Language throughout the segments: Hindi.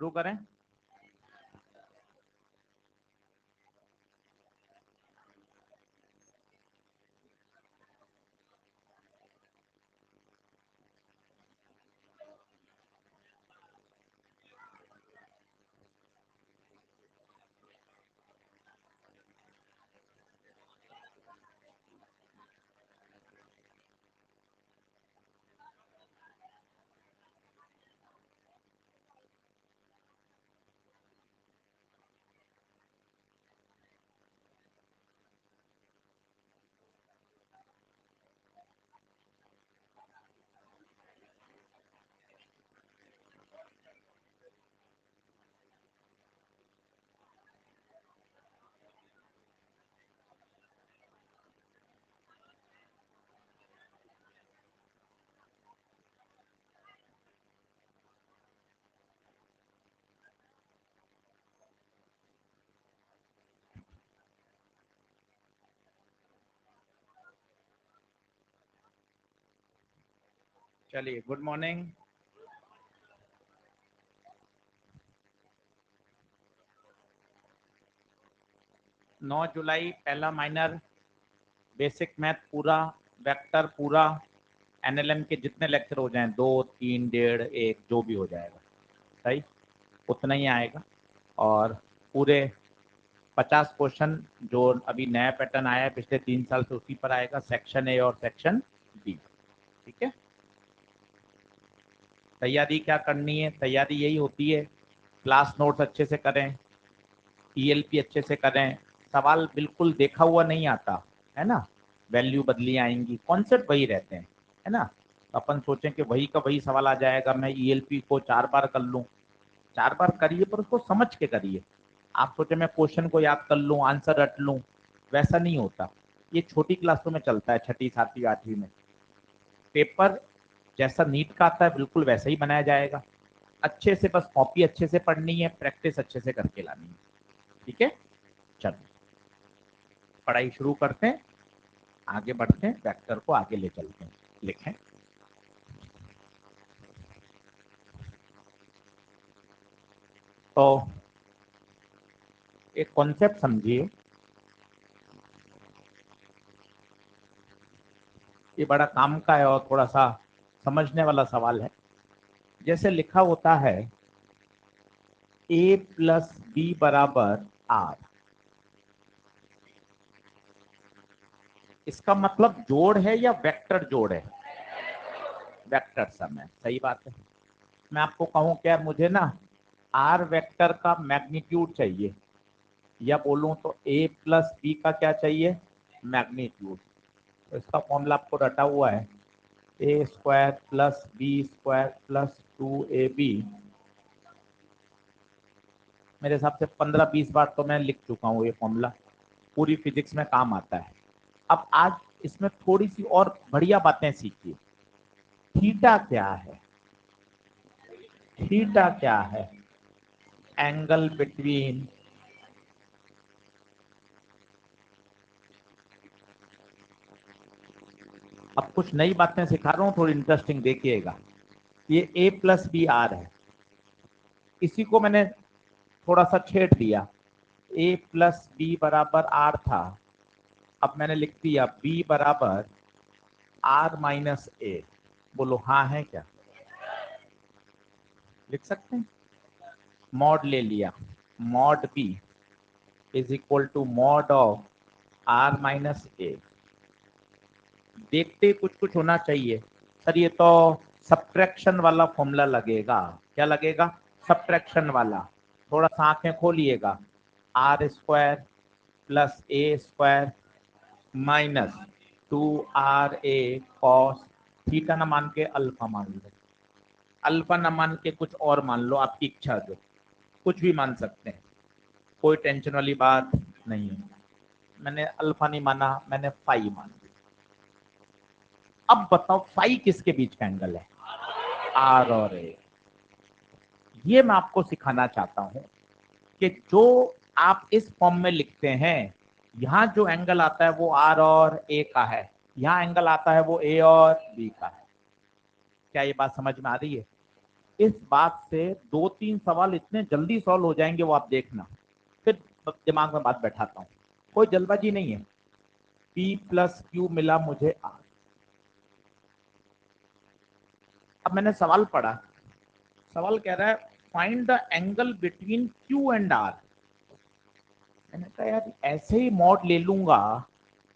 शुरू करें। चलिए, गुड मॉर्निंग। नौ जुलाई पहला माइनर, बेसिक मैथ पूरा, वेक्टर पूरा, एनएलएम के जितने लेक्चर हो जाएं, 2, 3, 1.5, 1 जो भी हो जाएगा, सही उतना ही आएगा। और पूरे 50 क्वेश्चन जो अभी नया पैटर्न आया है पिछले 3 साल से उसी पर आएगा, सेक्शन ए और सेक्शन बी। ठीक है, तैयारी क्या करनी है? तैयारी यही होती है, क्लास नोट्स अच्छे से करें, ईएलपी अच्छे से करें, सवाल बिल्कुल देखा हुआ नहीं आता है ना, वैल्यू बदली आएंगी, कॉन्सेप्ट वही रहते हैं, है ना। तो अपन सोचें कि वही का वही सवाल आ जाएगा, मैं ईएलपी को 4 बार कर लूँ। 4 बार करिए पर उसको समझ के करिए। आप सोचे मैं क्वेश्चन को याद कर लूँ, आंसर रट लूँ, वैसा नहीं होता। ये छोटी क्लासों में चलता है, 6ठी 7वीं 8वीं में। पेपर जैसा नीट का आता है बिल्कुल वैसा ही बनाया जाएगा, अच्छे से, बस कॉपी अच्छे से पढ़नी है, प्रैक्टिस अच्छे से करके लानी है। ठीक है, चलो पढ़ाई शुरू करते हैं, आगे बढ़ते हैं, वेक्टर को आगे ले चलते हैं। लिखें, तो एक कॉन्सेप्ट समझिए, ये बड़ा काम का है और थोड़ा सा समझने वाला सवाल है। जैसे लिखा होता है a प्लस बी बराबर आर, इसका मतलब जोड़ है या वेक्टर जोड़ है? वेक्टर सम है, सही बात है। मैं आपको कहूं क्या, मुझे ना आर वेक्टर का मैग्नीट्यूड चाहिए, या बोलूं तो a प्लस बी का क्या चाहिए? मैग्नीट्यूड। तो इसका फॉर्मूला आपको रटा हुआ है, a square plus b square plus 2ab। मेरे हिसाब से 15-20 बार तो मैं लिख चुका हूँ ये फॉर्मूला, पूरी फिजिक्स में काम आता है। अब आज इसमें थोड़ी सी और बढ़िया बातें सीखिए। थीटा क्या है? थीटा क्या है? एंगल बिटवीन अब कुछ नई बातें सिखा रहा हूँ, थोड़ी इंटरेस्टिंग देखिएगा। ये a प्लस बी आर है, इसी को मैंने थोड़ा सा छेड़ दिया, a प्लस बी बराबर आर था, अब मैंने लिख दिया b बराबर आर माइनस ए। बोलो हाँ है क्या? लिख सकते हैं, मॉड ले लिया, mod b is equal to mod of r minus a. देखते कुछ कुछ होना चाहिए सर, ये तो सब्ट्रैक्शन वाला फॉर्मूला लगेगा। क्या लगेगा? सब्ट्रैक्शन वाला। थोड़ा सा आंखें खोलिएगा, r square plus a square minus 2RA cos theta न मान के अल्फा मान लो, अल्फा न मान के कुछ और मान लो, आपकी इच्छा, जो कुछ भी मान सकते हैं, कोई टेंशन वाली बात नहीं है। मैंने अल्फा नहीं माना, मैंने फाई मान लिया। अब बताओ फाई किसके बीच का एंगल है? आर और ए। ये मैं आपको सिखाना चाहता हूं कि जो आप इस फॉर्म में लिखते हैं, यहाँ जो एंगल आता है वो आर और ए का है, यहाँ एंगल आता है वो ए और बी का है। क्या ये बात समझ में आ रही है? इस बात से 2-3 सवाल इतने जल्दी सॉल्व हो जाएंगे, वो आप देखना। फिर दिमाग में बात बैठाता हूँ, कोई जल्दबाजी नहीं है। P प्लस क्यू मिला मुझे R। अब मैंने सवाल पढ़ा, सवाल कह रहा है find the angle between Q and R। मैंने कहा यार ऐसे ही मॉड ले लूंगा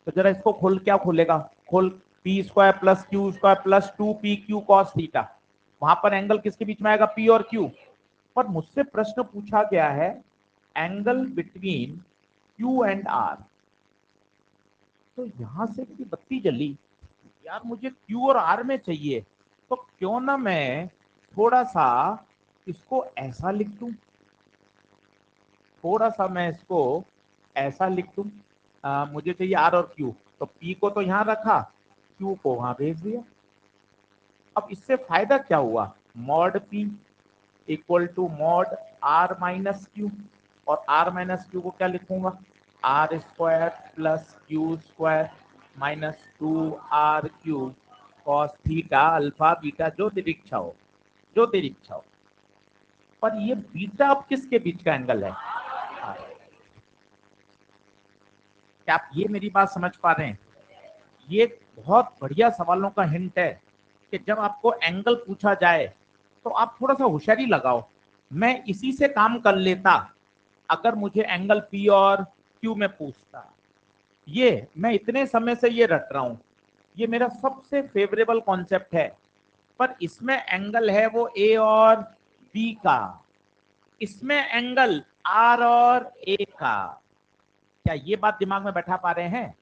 तो जरा इसको खोल, क्या खोलेगा, खोल P square plus Q square plus 2PQ cos theta. वहां पर एंगल किसके बीच में आएगा, P और Q। पर मुझसे प्रश्न पूछा गया है angle between Q and R। तो यहां से मेरी बत्ती जली, यार मुझे Q और R में चाहिए, तो क्यों ना मैं थोड़ा सा इसको ऐसा लिख दूं, थोड़ा सा मैं इसको ऐसा लिख दूं। मुझे चाहिए R और Q, तो P को तो यहाँ रखा, Q को वहां भेज दिया। अब इससे फायदा क्या हुआ, mod P equal to mod R minus Q, और R माइनस क्यू को क्या लिखूंगा, R square plus Q square minus 2RQ cos theta alpha beta, जो तेरी इच्छा हो, जो तेरी इच्छा हो। पर ये बीटा अब किसके बीच का एंगल है, क्या आप ये मेरी बात समझ पा रहे हैं। ये बहुत बढ़िया सवालों का हिंट है कि जब आपको एंगल पूछा जाए तो आप थोड़ा सा होशियारी लगाओ। मैं इसी से काम कर लेता अगर मुझे एंगल P और Q में पूछता। ये मैं इतने समय से ये रट रहा हूं, ये मेरा सबसे फेवरेबल कॉन्सेप्ट है। पर इसमें एंगल है वो A और B का, इसमें एंगल R और A का। क्या ये बात दिमाग में बैठा पा रहे हैं।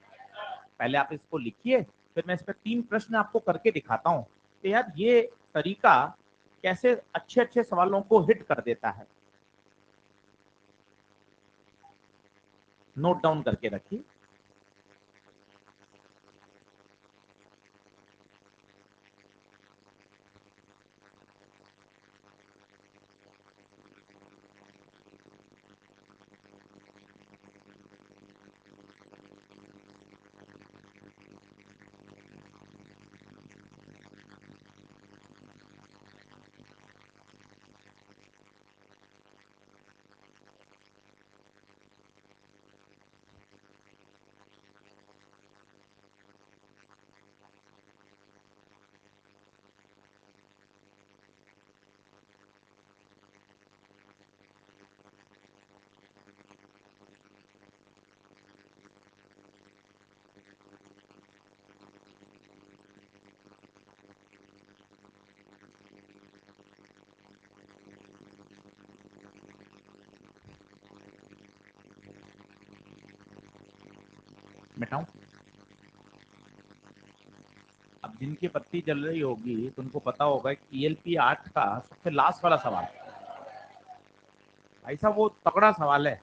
पहले आप इसको लिखिए, फिर मैं इस पर 3 प्रश्न आपको करके दिखाता हूं कि यार ये तरीका कैसे अच्छे अच्छे सवालों को हिट कर देता है। नोट डाउन करके रखिए। मिटाऊं। अब जिनकी बत्ती जल रही होगी तो उनको पता होगा कि ELP 8 का सबसे लास्ट वाला सवाल, ऐसा वो तगड़ा सवाल है।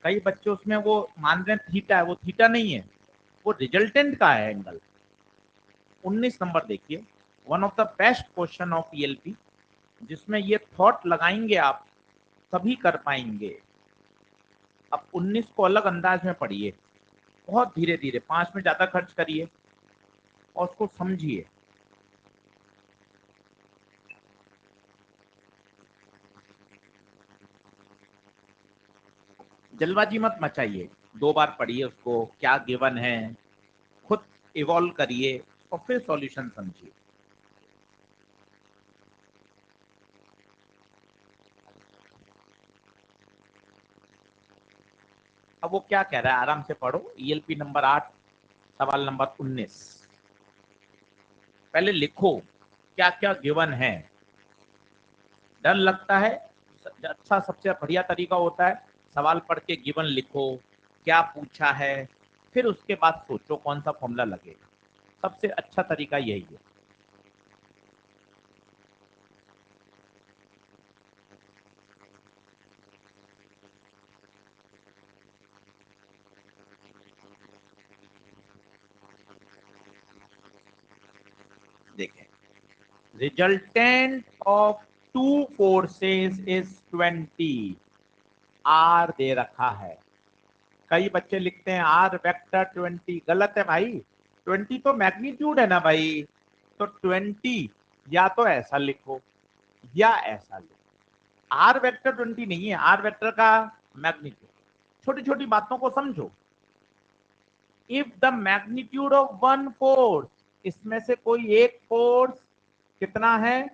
कई बच्चे उसमें वो मान रहे हैं थीटा है, वो थीटा नहीं है, वो रिजल्टेंट का है एंगल। 19 नंबर देखिए, one of the best question of ELP, जिसमें ये थॉट लगाएंगे आप तभी कर पाएंगे। अब 19 को अलग अंदाज में पढ़िए, बहुत धीरे धीरे, 5 में ज्यादा खर्च करिए और उसको समझिए। जल्दबाजी मत मचाइए, 2 बार पढ़िए उसको, क्या गिवन है, खुद इवॉल्व करिए और फिर सॉल्यूशन समझिए। अब वो क्या कह रहा है, आराम से पढ़ो। ELP नंबर 8 सवाल नंबर 19। पहले लिखो क्या क्या गिवन है। डर लगता है, अच्छा सबसे बढ़िया तरीका होता है सवाल पढ़ के गिवन लिखो, क्या पूछा है, फिर उसके बाद सोचो कौन सा फॉर्मूला लगेगा। सबसे अच्छा तरीका यही है। देखें, resultant of 2 forces is 20। R दे रखा है। कई बच्चे लिखते हैं R वेक्टर 20, गलत है भाई। 20 तो मैग्नीट्यूड है ना भाई, तो 20 या तो ऐसा लिखो, या ऐसा लो, आर वेक्टर 20 नहीं है, आर वेक्टर का मैग्नीट्यूड। छोटी छोटी बातों को समझो। If the magnitude of one force, इसमें से कोई एक फोर्स कितना है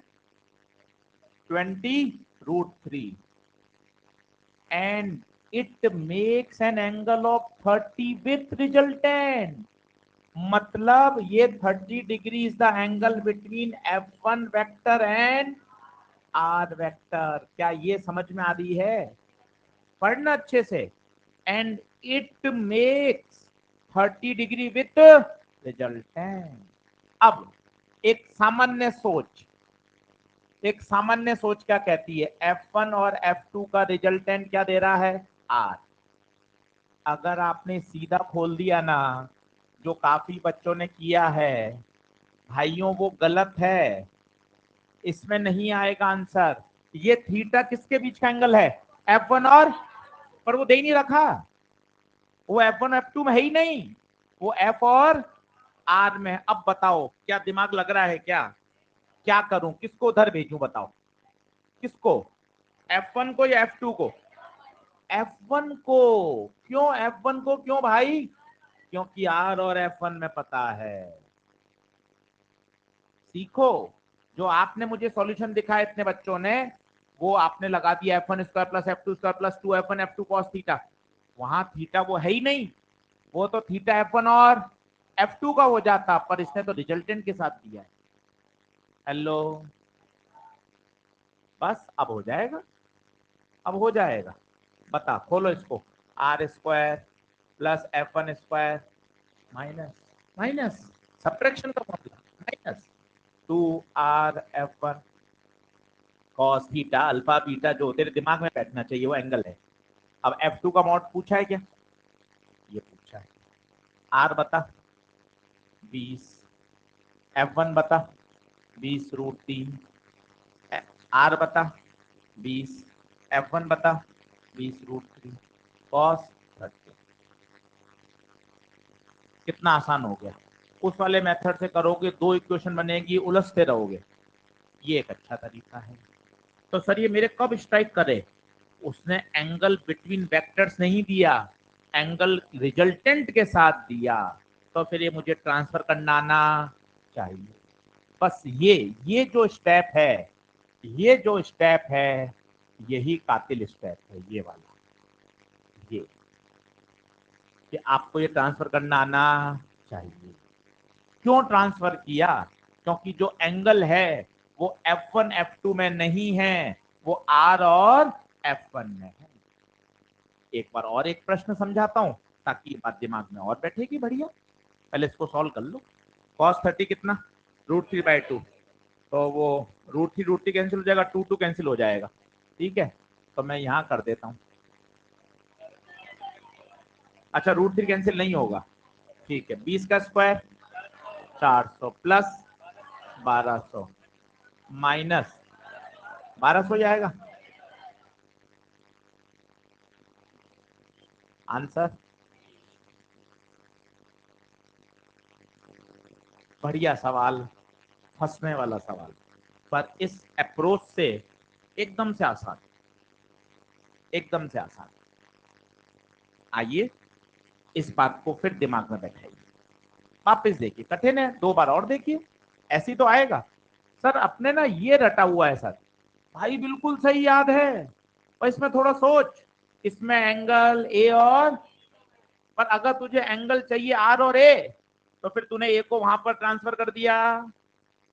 20√3 and it makes an angle of 30 with resultant, मतलब ये 30 degree is the angle between F1 vector and R vector. क्या ये समझ में आ रही है? पढ़ना अच्छे से। And it makes 30 degree with resultant. अब एक सामान्य सोच क्या कहती है? F1 और F2 का रिजल्टेंट क्या दे रहा है? R। अगर आपने सीधा खोल दिया ना, जो काफी बच्चों ने किया है भाइयों, वो गलत है, इसमें नहीं आएगा आंसर। ये थीटा किसके बीच का एंगल है? F1 और, पर वो दे ही नहीं रखा, वो F1 F2 में है ही नहीं, वो F और R में है। अब बताओ क्या दिमाग लग रहा है? क्या करूं, किसको उधर भेजूं? बताओ किसको, F1 को या F2 को? F1 को। क्यों F1 को? क्यों भाई? क्योंकि R और F1 में पता है। सीखो, जो आपने मुझे सॉल्यूशन दिखाया इतने बच्चों ने, वो आपने लगा दिया F1 square plus F2 square plus 2F1 F2 cos theta. वहां थीटा वो है ही नहीं, वो तो थीटा F1 और F2 का हो जाता, पर इसने तो रिजल्टेंट के साथ दिया है। हेलो, बस अब हो जाएगा, अब हो जाएगा। बता, खोलो इसको। R square plus F1 square minus minus subtraction का formula, minus 2RF1 cos theta alpha beta, जो तेरे दिमाग में बैठना चाहिए वो एंगल है। अब F2 का मॉड पूछा है क्या? ये पूछा है। R बता 20, F1 बता 20√3, R बता 20, F1 बता 20√3 कॉस 30। कितना आसान हो गया। उस वाले मेथड से करोगे, दो इक्वेशन बनेगी, उलझते रहोगे। ये एक अच्छा तरीका है। तो सर ये मेरे कब स्ट्राइक करे? उसने एंगल बिटवीन वेक्टर्स नहीं दिया, एंगल रिजल्टेंट के साथ दिया, तो फिर ये मुझे ट्रांसफर करना आना चाहिए। बस ये जो स्टेप है, ये जो स्टेप है, यही कातिल स्टेप है, ये वाला, ये कि आपको ये ट्रांसफर करना आना चाहिए। क्यों ट्रांसफर किया? क्योंकि जो एंगल है वो F1 F2 में नहीं है, वो R और F1 में है। एक बार और एक प्रश्न समझाता हूं ताकि ये बात दिमाग में और बैठेगी बढ़िया। पहले इसको सॉल्व कर लो। cos 30 कितना? √3/2, तो वो √3 कैंसिल हो जाएगा, 2 कैंसिल हो जाएगा। ठीक है, तो मैं यहां कर देता हूं। अच्छा, √3 कैंसिल नहीं होगा, ठीक है। 20 का स्क्वायर 400 प्लस 1200 माइनस 1200 जाएगा आंसर। बढ़िया सवाल, फंसने वाला सवाल, पर इस अप्रोच से एकदम से आसान, एकदम से आसान। आइए इस बात को फिर दिमाग में बैठाइए, वापस देखिए। कठिन है, दो बार और देखिए, ऐसी तो आएगा। सर अपने ना ये रटा हुआ है सर। भाई बिल्कुल सही याद है, और इसमें थोड़ा सोच। इसमें एंगल ए और, पर अगर तुझे एंगल चाहिए आर और ए, तो फिर तूने ए को वहां पर ट्रांसफर कर दिया।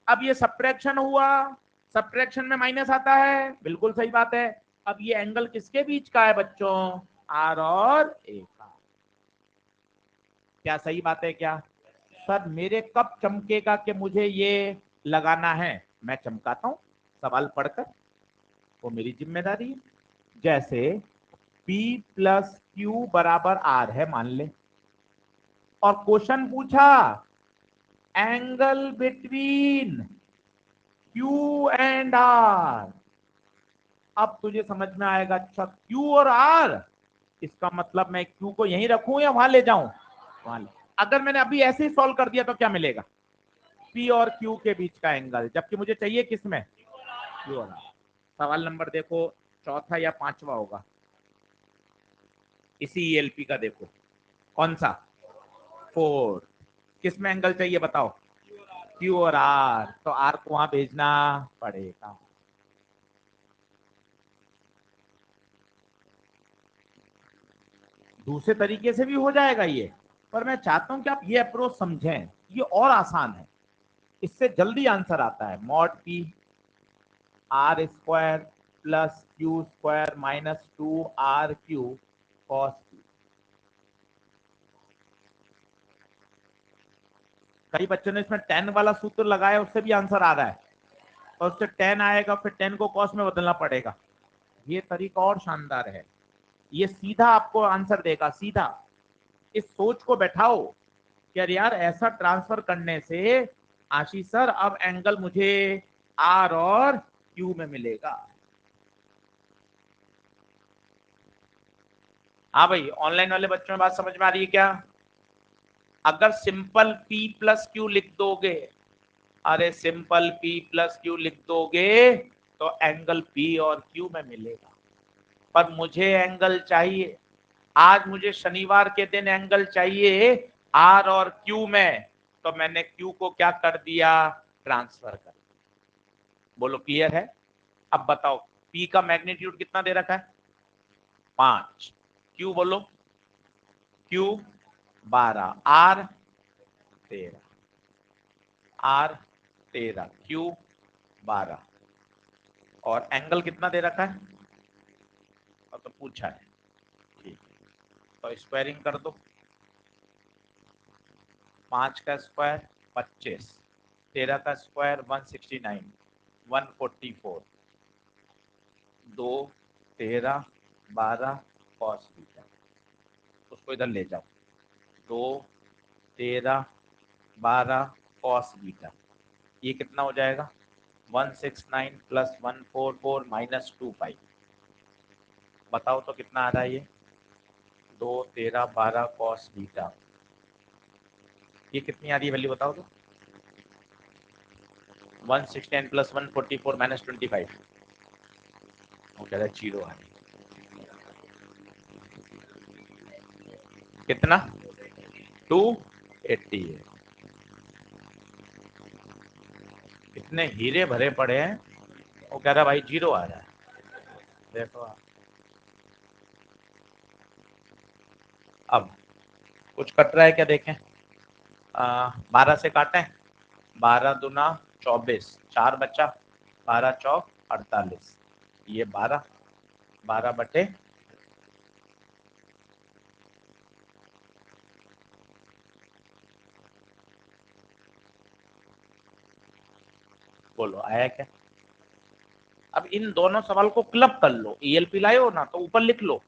अब ये सब्ट्रैक्शन हुआ, सब्ट्रैक्शन में माइनस आता है, बिल्कुल सही बात है। अब ये एंगल किसके बीच का है बच्चों? आर और ए का। क्या सही बात है क्या? सर मेरे कब चमकेगा कि मुझे ये लगाना है? मैं चमकाता हूं सवाल पढ़कर, वो मेरी जिम्मेदारी है। जैसे P प्लस क्यू बराबर R है मान ले, और क्वेश्चन पूछा angle between Q and R। अब तुझे समझ में आएगा, अच्छा Q और R, इसका मतलब मैं Q को यहीं रखूं या वहां ले जाऊं? वहां ले। अगर मैंने अभी ऐसे ही सॉल्व कर दिया तो क्या मिलेगा? P और Q के बीच का एंगल, जबकि मुझे चाहिए किसमें? क्यू और आर। सवाल नंबर देखो चौथा या पांचवा होगा इसी ईएलपी का, देखो कौन सा, 4। किस में एंगल चाहिए बताओ, क्यू और आर, तो आर को वहां भेजना पड़ेगा। दूसरे तरीके से भी हो जाएगा ये, पर मैं चाहता हूं कि आप ये अप्रोच समझें, ये और आसान है, इससे जल्दी आंसर आता है। Mod P R square plus Q square minus 2 RQ cos Q. कई बच्चों ने इसमें 10 वाला सूत्र लगाया, उससे भी आंसर आ रहा है, और उससे 10 आएगा, फिर 10 को कॉस में बदलना पड़ेगा। ये तरीका और शानदार है, ये सीधा आपको आंसर देगा, सीधा। इस सोच को बैठाओ कि अरे यार ऐसा ट्रांसफर करने से आशीष सर अब एंगल मुझे आर और क्यू में मिलेगा। हाँ भाई, ऑनलाइन वाले बच्चों में बात समझ में आ रही है क्या? अगर सिंपल P प्लस क्यू लिख दोगे, अरे सिंपल P प्लस क्यू लिख दोगे तो एंगल P और Q में मिलेगा। पर मुझे एंगल चाहिए, आज मुझे शनिवार के दिन एंगल चाहिए R और Q में, तो मैंने Q को क्या कर दिया, ट्रांसफर कर। बोलो क्लियर है? अब बताओ P का मैग्नीट्यूड कितना दे रखा है, 5। Q बोलो, Q 12, R 13, R 13, Q 12, और एंगल कितना दे रखा है, और तो पूछा है, ठीक, तो स्क्वायरिंग कर दो। 5 का स्क्वायर 25, 13 का स्क्वायर 169, 144, 2 13 12 कॉस बीटा, उसको इधर ले जाओ, 2 13 12 कॉस बीटा, ये कितना हो जाएगा, 169 प्लस 144 माइनस 25। बताओ तो कितना आ रहा है ये, 2 13 12 कॉस बीटा, ये कितनी आ रही है वैल्यू बताओ तो, 169 प्लस 144 माइनस 25, वो कह रहा है 0 आ रही, कितना, 288। इतने हीरे भरे पड़े हैं, वो कह रहा भाई 0 आ रहा है। देखो आप, अब कुछ कट रहा है क्या देखें, 12 से काटें, 12 दूना 24, 4 बचा, 12 चौक 48, ये 12, 12 बटे, बोलो आया क्या? अब इन दोनों सवाल को क्लब कर लो, ईएलपी लाए हो ना तो ऊपर लिख लो,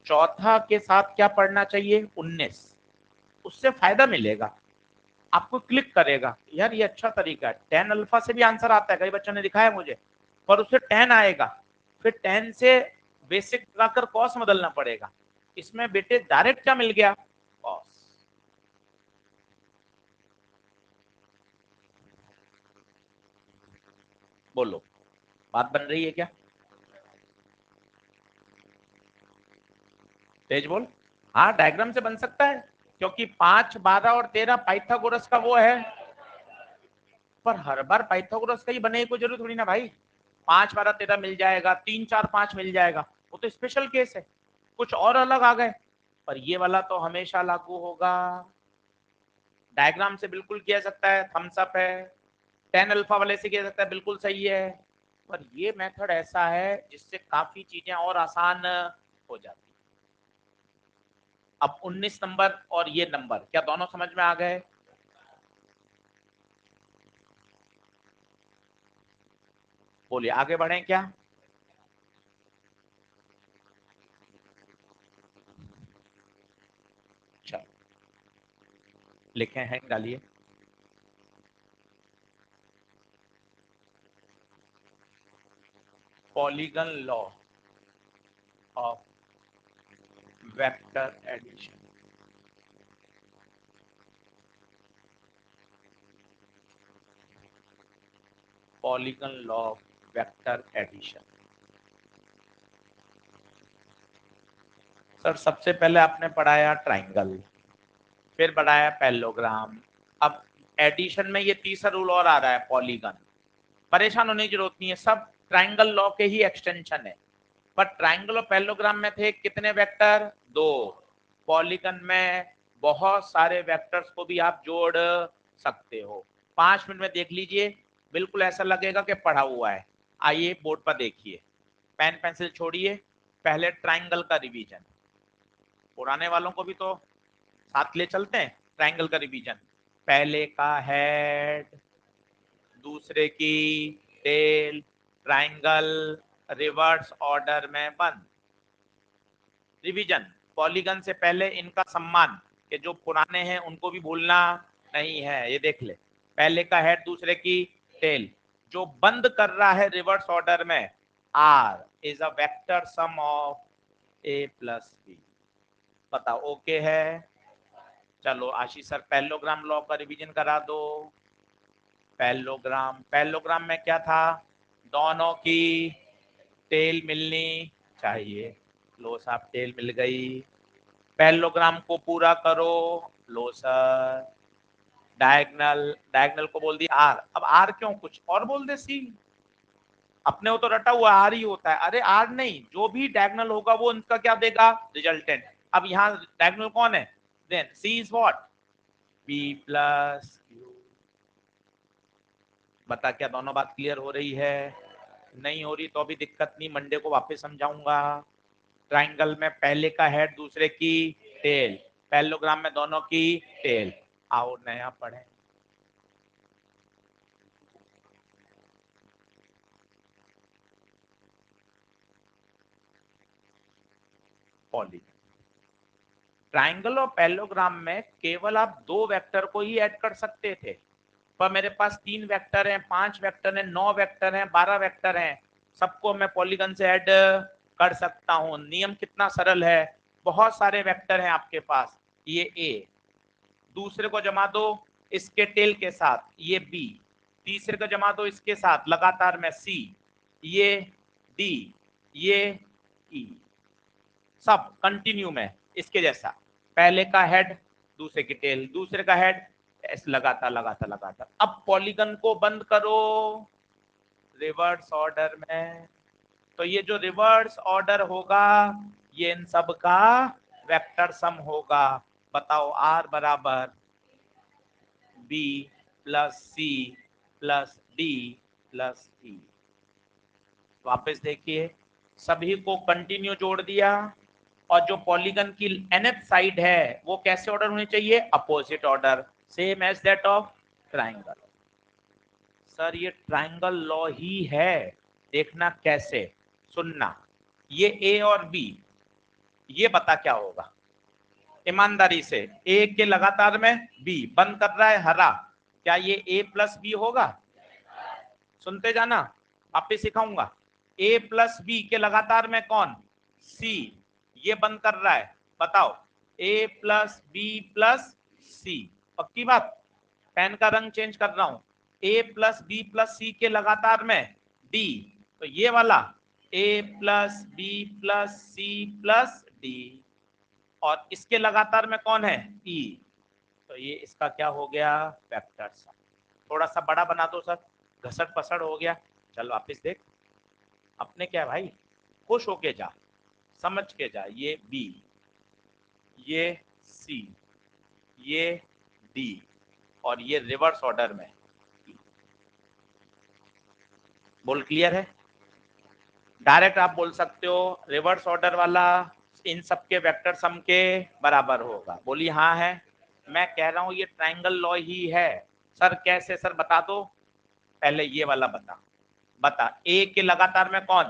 चौथा के साथ क्या पढ़ना चाहिए, 19, उससे फायदा मिलेगा, आपको क्लिक करेगा, यार ये अच्छा तरीका है। 10 अल्फा से भी आंसर आता है, कई बच्चों ने दिखाया मुझे, पर उससे 10 आएगा, फिर 10 से बेसिक लगाकर कॉस बदलना पड़ेगा। इसमें बेटे डायरेक्ट क्या मिल गया, कॉस। बोलो बात बन रही है क्या, तेज बोल। हाँ डायग्राम से बन सकता है, क्योंकि 5 12 और 13 पाइथागोरस का वो है, पर हर बार पाइथागोरस का ही बने को जरूरत थोड़ी ना भाई, 5 12 13 मिल जाएगा, 3 4 5 मिल जाएगा, वो तो स्पेशल केस है, कुछ और अलग आ गए, पर ये वाला तो हमेशा लागू होगा। डायग्राम से बिल्कुल किया सकता है, थम्स अप है, 10 अल्फा वाले से किया सकता है, बिल्कुल सही है, पर ये मेथड ऐसा है जिससे काफी चीजें और आसान हो जाती। अब 19 नंबर और ये नंबर क्या दोनों समझ में आ गए? बोलिए आगे बढ़े क्या? चलो लिखे हैं, डालिए। Polygon law of vector addition. Polygon law vector addition. Sir सबसे पहले आपने पढ़ाया ट्राइंगल, फिर पढ़ाया पैरेललोग्राम, अब एडिशन में ये तीसरा रूल और आ रहा है पॉलीगन। परेशान होने की जरूरत नहीं है, सब ट्राइंगल लॉ के ही एक्सटेंशन है। पर ट्राइंगल और पैरेललोग्राम में थे कितने वेक्टर? 2। पॉलीगन में बहुत सारे वेक्टर्स को भी आप जोड़ सकते हो। 5 मिनट में देख लीजिए, बिल्कुल ऐसा लगेगा कि पढ़ा हुआ है। आइए बोर्ड पर देखिए, पेन पेंसिल छोड़िए, पहले ट्राइंगल का रिवीजन। पुराने वालों को भी तो साथ ले चलते हैं। ट्राइंगल का रिवीजन, पहले का हेड, दूसरे की टेल, ट्राइंगल रिवर्स ऑर्डर में बंद। रिवीजन, पॉलीगन से पहले इनका सम्मान, कि जो पुराने हैं उनको भी भूलना नहीं है। ये देख ले, पहले का हेड, दूसरे की टेल, जो बंद कर रहा है रिवर्स ऑर्डर में, R is a vector sum of A plus B. बताओ ओके है? चलो आशीष सर पैरेललोग्राम लॉ का रिवीजन करा दो। पैरेललोग्राम में क्या था? दोनों की टेल मिलनी चाहिए। लो साहब टेल मिल गई। पैरेललोग्राम को पूरा करो। लो सर डायगोनल को बोल दिया आर। अब आर क्यों, कुछ और बोल दे सी। अपने वो तो रटा हुआ आर ही होता है। अरे आर नहीं, जो भी डायगोनल होगा वो उनका क्या देगा? रिजल्टेंट। अब यहाँ डायगोनल कौन है? Then C is what? B plus Q. बता क्या दोनों बात क्लियर हो रही है? नहीं हो रही तो अभी दिक्कत नहीं, मंडे को वापस समझाऊंगा। ट्राइंगल में पहले का हेड, दूसरे की टेल, पैरेललोग्राम में दोनों की टेल। आओ नया पढ़े। पॉलीगन, ट्राइंगल और पैरेललोग्राम में केवल आप 2 वेक्टर को ही ऐड कर सकते थे, पर मेरे पास 3 वेक्टर हैं, 5 वेक्टर हैं, 9 वेक्टर हैं, 12 वेक्टर हैं, सबको मैं पॉलीगन से ऐड कर सकता हूं। नियम कितना सरल है। बहुत सारे वेक्टर हैं आपके पास, ये ए, दूसरे को जमा दो इसके टेल के साथ, ये बी, तीसरे को जमा दो इसके साथ लगातार में सी, ये डी, ये ई, सब कंटिन्यू में इसके जैसा। पहले का हेड, दूसरे की टेल, दूसरे का हेड, ऐसे लगातार लगातार लगातार। अब पॉलीगन को बंद करो रिवर्स ऑर्डर में, तो ये जो रिवर्स ऑर्डर होगा ये इन सब का वेक्टर सम होगा। बताओ आर बराबर बी प्लस सी प्लस डी प्लस ई। वापस देखिए, सभी को कंटिन्यू जोड़ दिया, और जो पॉलीगन की nth साइड है वो कैसे ऑर्डर होनी चाहिए? Opposite order, same as that of triangle. Sir ये ट्राइंगल लॉ ही है, देखना कैसे, सुनना। ये ए और बी, ये बता क्या होगा ईमानदारी से। ए के लगातार में बी बंद कर रहा है हरा, क्या ये ए प्लस बी होगा? सुनते जाना, वापिस सिखाऊंगा। ए प्लस बी के लगातार में कौन? सी, ये बंद कर रहा है। बताओ a plus B plus c, पक्की बात। पेन का रंग चेंज कर रहा हूं। A plus B plus c के लगातार में डी, तो ये वाला a plus B plus C plus d, और इसके लगातार में कौन है? ई, तो ये इसका क्या हो गया? Vector sum. थोड़ा सा बड़ा बना दो सर, घसट पसड़ हो गया। चल वापिस देख, अपने क्या भाई, खुश होके जा, समझ के जा। ये बी, ये सी, ये डी, और ये रिवर्स ऑर्डर में। बोल क्लियर है? डायरेक्ट आप बोल सकते हो रिवर्स ऑर्डर वाला इन सबके वेक्टर सम के बराबर होगा। बोलिए हाँ है। मैं कह रहा हूं ये ट्राइंगल लॉ ही है। सर कैसे? सर बता दो, पहले ये वाला बता। बता ए के लगातार में कौन?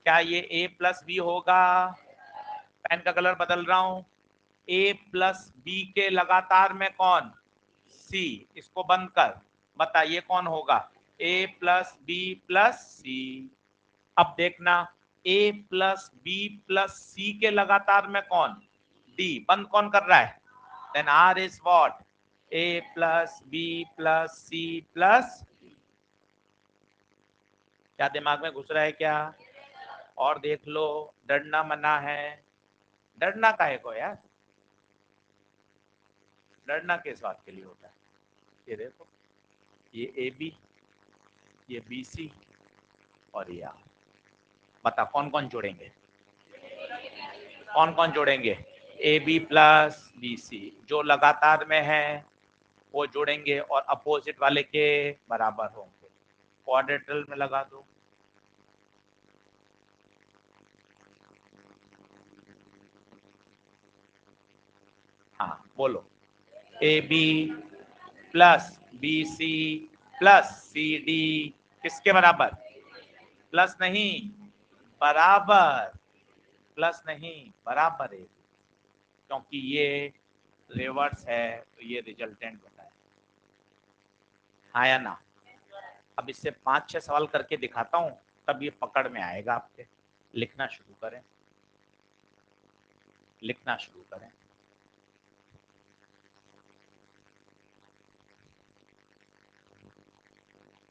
क्या ये ए प्लस बी होगा? पेन का कलर बदल रहा हूं। ए प्लस बी के लगातार में कौन? सी, इसको बंद कर। बता ये कौन होगा? ए प्लस बी प्लस सी। अब देखना, ए प्लस बी प्लस सी के लगातार में कौन? डी, बंद कौन कर रहा है? Then R is what? A plus B plus C plus, क्या दिमाग में घुस रहा है क्या? और देख लो, डरना मना है। डरना काहे को यार? डरना किस बात के लिए होता है? ये देखो, ये ए बी, ये बी सी और ये आर। बता कौन कौन जोड़ेंगे? कौन कौन जोड़ेंगे? A B plus B C, जो लगातार में है वो जोड़ेंगे और अपोजिट वाले के बराबर होंगे। क्वाड्रेटरल में लगा दो। हाँ बोलो, A B plus B C plus C D किसके बराबर? प्लस नहीं, बराबर। प्लस नहीं, बराबर है, क्योंकि ये रिवर्स है तो ये रिजल्टेंट होता है। हाँ या ना? अब इससे 5-6 सवाल करके दिखाता हूँ, तब ये पकड़ में आएगा आपके। लिखना शुरू करें, लिखना शुरू करें।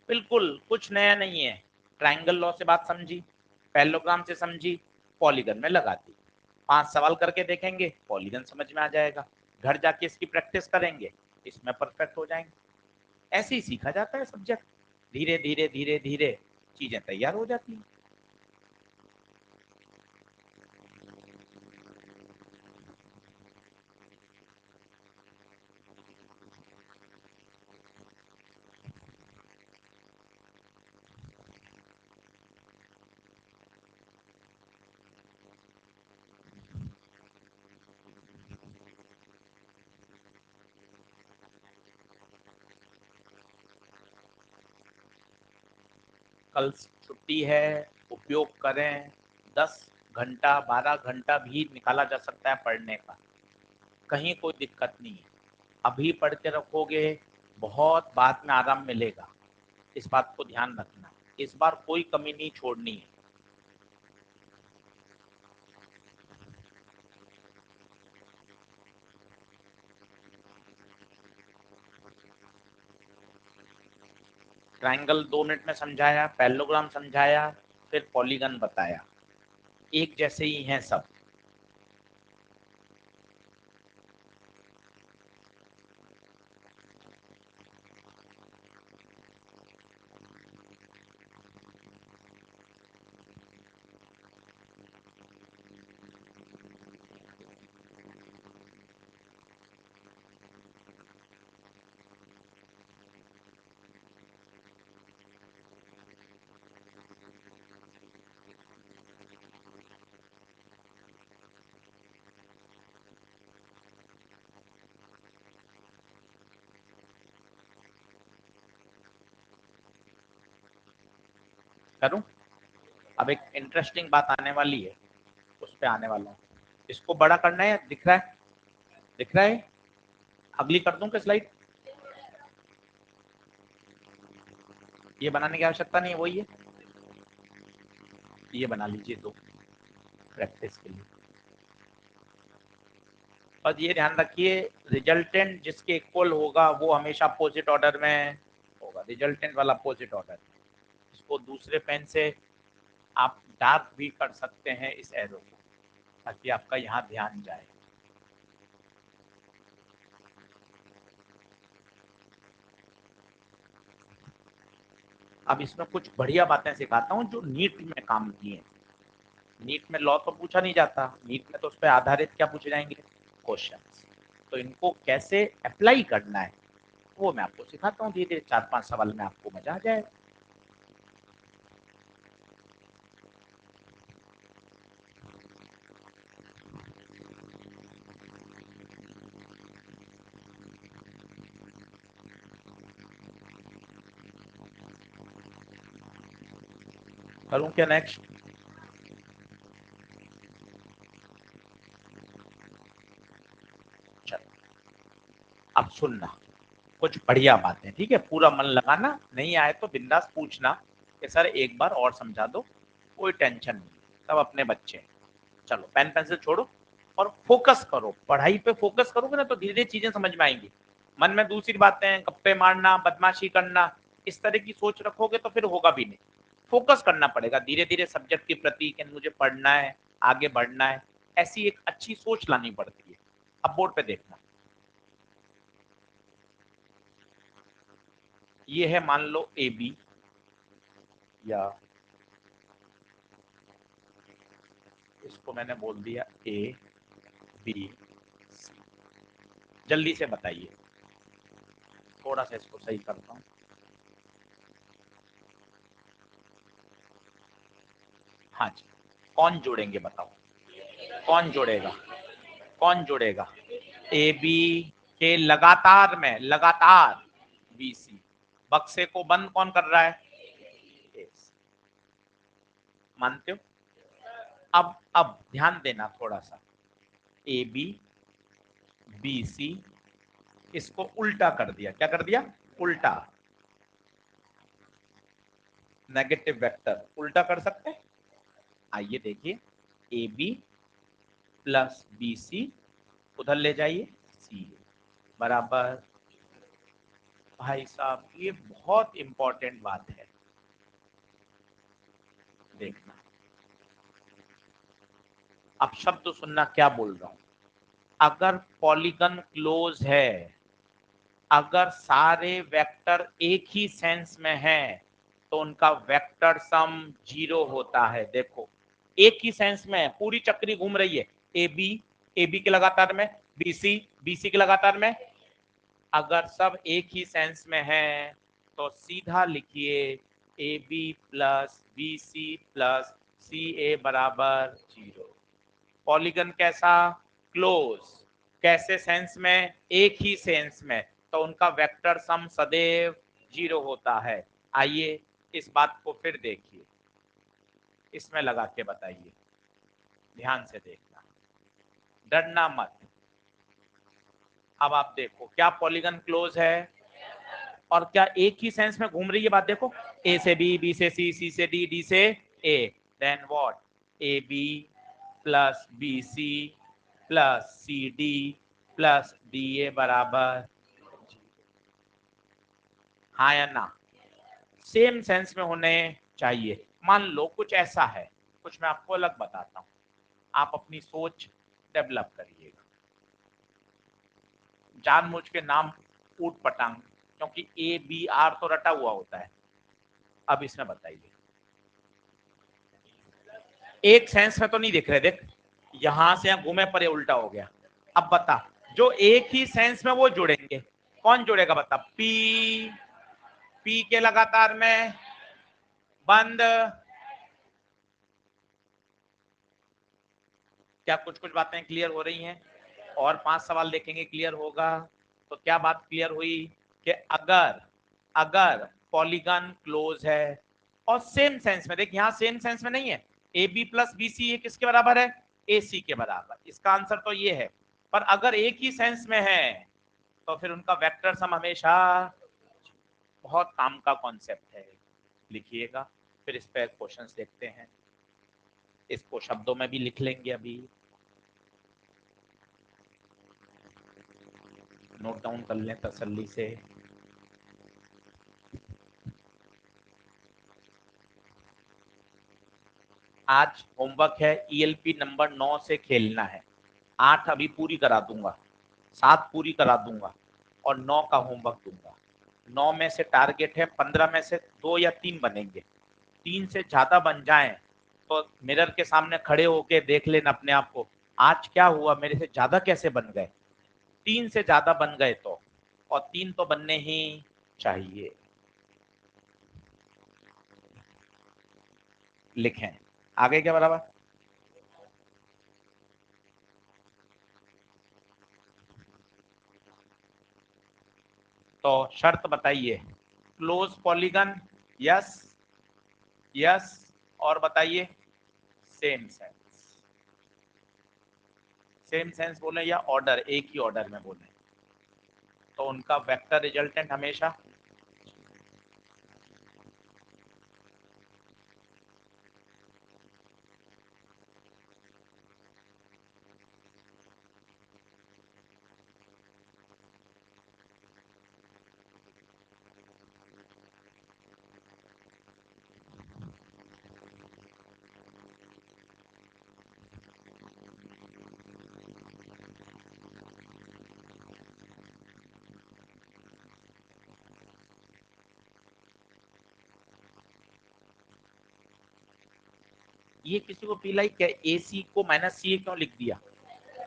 बिल्कुल कुछ नया नहीं है। ट्रायंगल लॉ से बात समझी, पैरेललोग्राम से समझी, पॉलीगन में लगा दी। 5 सवाल करके देखेंगे, पॉलीगन समझ में आ जाएगा। घर जाके इसकी प्रैक्टिस करेंगे, इसमें परफेक्ट हो जाएंगे। ऐसे ही सीखा जाता है सब्जेक्ट। धीरे धीरे धीरे धीरे चीजें तैयार हो जाती हैं। कल छुट्टी है, उपयोग करें। 10 घंटा 12 घंटा भी निकाला जा सकता है पढ़ने का, कहीं कोई दिक्कत नहीं है। अभी पढ़ के रखोगे, बहुत बाद में आराम मिलेगा। इस बात को ध्यान रखना, इस बार कोई कमी नहीं छोड़नी है। ट्रायंगल 2 मिनट में समझाया, पैरेललोग्राम समझाया, फिर पॉलीगन बताया। एक जैसे ही हैं सब। करूं? अब एक इंटरेस्टिंग बात आने वाली है, उस पे आने वाला हूँ। इसको बड़ा करना है, दिख रहा है? दिख रहा है? अगली कर दूं क्या स्लाइड? ये बनाने की आवश्यकता नहीं है, वही है, ये बना लीजिए तो प्रैक्टिस के लिए। और ये ध्यान रखिए, रिजल्टेंट जिसके इक्वल होगा वो हमेशा अपोजिट ऑर्डर में होगा। रिजल्टेंट वाला अपोजिट ऑर्डर। इसको दूसरे पेन से आप डार्क भी कर सकते हैं इस एरो को, ताकि आपका यहाँ ध्यान जाए। अब इसमें कुछ बढ़िया बातें सिखाता हूँ जो नीट में काम की है। नीट में लॉ तो पूछा नहीं जाता, नीट में तो उस पर आधारित क्या पूछे जाएंगे? क्वेश्चन। तो इनको कैसे अप्लाई करना है वो मैं आपको सिखाता हूँ धीरे धीरे। 4-5 सवाल में आपको मजा आ जाए। करूँ क्या नेक्स्ट? चलो, अब सुनना कुछ बढ़िया बातें, ठीक है? पूरा मन लगाना, नहीं आए तो बिंदास पूछना कि सर एक बार और समझा दो, कोई टेंशन नहीं, सब अपने बच्चे हैं। चलो पेन पेंसिल छोड़ो और फोकस करो, पढ़ाई पे फोकस करोगे ना तो धीरे धीरे चीजें समझ में आएंगी। मन में दूसरी बातें, गप्पे मारना, बदमाशी करना, इस तरह की सोच रखोगे तो फिर होगा भी नहीं। फोकस करना पड़ेगा धीरे धीरे सब्जेक्ट के प्रति कि मुझे पढ़ना है, आगे बढ़ना है, ऐसी एक अच्छी सोच लानी पड़ती है। अब बोर्ड पे देखना, ये है मान लो ए बी, या इसको मैंने बोल दिया ए बी सी। जल्दी से बताइए, थोड़ा सा इसको सही करता हूं। हाँ जी, कौन जोड़ेंगे बताओ, कौन जोड़ेगा, कौन जोड़ेगा? ए बी के लगातार में, लगातार बी सी, बक्से को बंद कौन कर रहा है? Yes. मानते हो? अब ध्यान देना थोड़ा सा, ए बी बी सी, इसको उल्टा कर दिया, क्या कर दिया? उल्टा, नेगेटिव वेक्टर उल्टा कर सकते हैं। आइए देखिए, A B plus B C, उधर ले जाइए, सी बराबर, भाई साहब ये बहुत इंपॉर्टेंट बात है, देखना। अब शब्द तो सुनना क्या बोल रहा हूं। अगर पॉलीगन क्लोज है, अगर सारे वेक्टर एक ही सेंस में हैं, तो उनका वेक्टर सम 0 होता है। देखो, एक ही सेंस में है, पूरी चक्री घूम रही है, ए बी के लगातार में, बी सी के लगातार में। अगर सब एक ही सेंस में है तो सीधा लिखिए a B plus B C plus c a बराबर 0। पॉलीगन कैसा? क्लोज। कैसे सेंस में? एक ही सेंस में, तो उनका वेक्टर सम सदैव 0 होता है। आइए इस बात को फिर देखिए, इसमें लगा के बताइए, ध्यान से देखना, डरना मत। अब आप देखो, क्या पॉलीगन क्लोज है और क्या एक ही सेंस में घूम रही है? बात देखो, ए से बी से सी से डी से a, then what? A B plus B C plus C d plus d a बराबर, हाँ या ना? सेम सेंस में होने चाहिए। मान लो कुछ ऐसा है, कुछ मैं आपको अलग बताता हूं, आप अपनी सोच डेवलप करिएगा। जानबूझ के नाम ऊट पटांग, क्योंकि ए बी आर तो रटा हुआ होता है। अब इसमें बताइए, एक सेंस में तो नहीं दिख रहे, देख यहां से यहां घूमे पर ये उल्टा हो गया। अब बता, जो एक ही सेंस में वो जुड़ेंगे, कौन जुड़ेगा बता? पी, पी के लगातार में बंद। क्या कुछ कुछ बातें क्लियर हो रही हैं? और 5 सवाल देखेंगे, क्लियर होगा। तो क्या बात क्लियर हुई कि अगर अगर पॉलीगन क्लोज है और सेम सेंस में, देख यहां सेम सेंस में नहीं है, A B plus B C किसके बराबर है? ए सी के बराबर। इसका आंसर तो ये है। पर अगर एक ही सेंस में है तो फिर उनका वेक्टर सम हमेशा, बहुत काम का कॉन्सेप्ट है, लिखिएगा। फिर इस पे क्वेश्चंस देखते हैं, इसको शब्दों में भी लिख लेंगे अभी, नोट डाउन कर लें तसल्ली से। आज होमवर्क है ईएलपी नंबर 9 से खेलना है। 8 अभी पूरी करा दूंगा, 7 पूरी करा दूंगा और 9 का होमवर्क दूंगा। 9 में से टारगेट है 15 में से 2 या 3 बनेंगे। 3 से ज्यादा बन जाएं तो मिरर के सामने खड़े होके देख लेना अपने आप को, आज क्या हुआ, मेरे से ज्यादा कैसे बन गए। 3 से ज्यादा बन गए तो, और 3 तो बनने ही चाहिए। लिखें आगे क्या बराबर। तो शर्त बताइए, क्लोज पॉलीगन, यस यस, और बताइए सेम सेंस। सेम सेंस बोले या ऑर्डर, एक ही ऑर्डर में बोले, तो उनका वेक्टर रिजल्टेंट हमेशा, ये किसी को फील आई क्या AC को माइनस सी क्यों लिख दिया,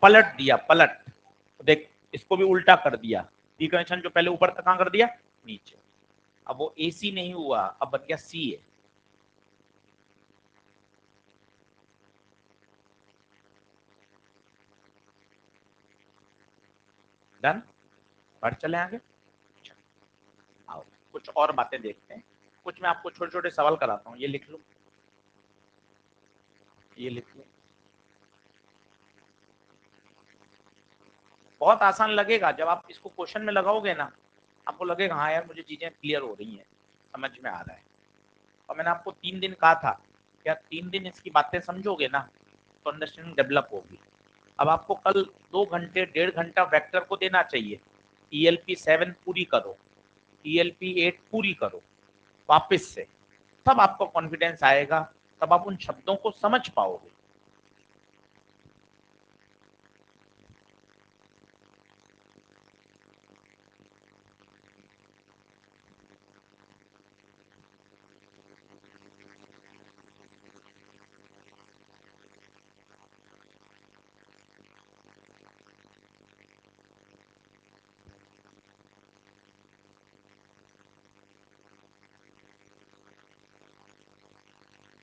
पलट दिया, पलट देख इसको भी उल्टा कर दिया, डी कनेक्शन जो पहले ऊपर था कहां कर दिया नीचे, अब वो AC नहीं हुआ अब बन गया सी है। डन, बढ़ चले आगे। आओ कुछ और बातें देखते हैं, कुछ मैं आपको छोटे छोटे सवाल कराता हूँ, ये लिख लो, ये लिख लो। बहुत आसान लगेगा जब आप इसको क्वेश्चन में लगाओगे ना, आपको लगेगा हाँ यार मुझे चीजें क्लियर हो रही हैं, समझ में आ रहा है। और मैंने आपको 3 दिन कहा था, क्या 3 दिन इसकी बातें समझोगे ना तो अंडरस्टैंडिंग डेवलप होगी। अब आपको कल 2 घंटे 1.5 घंटा वेक्टर को देना चाहिए, ELP 7 पूरी करो, ELP 8 पूरी करो वापस से, तब आपको कॉन्फिडेंस आएगा, तब आप उन शब्दों को समझ पाओगे।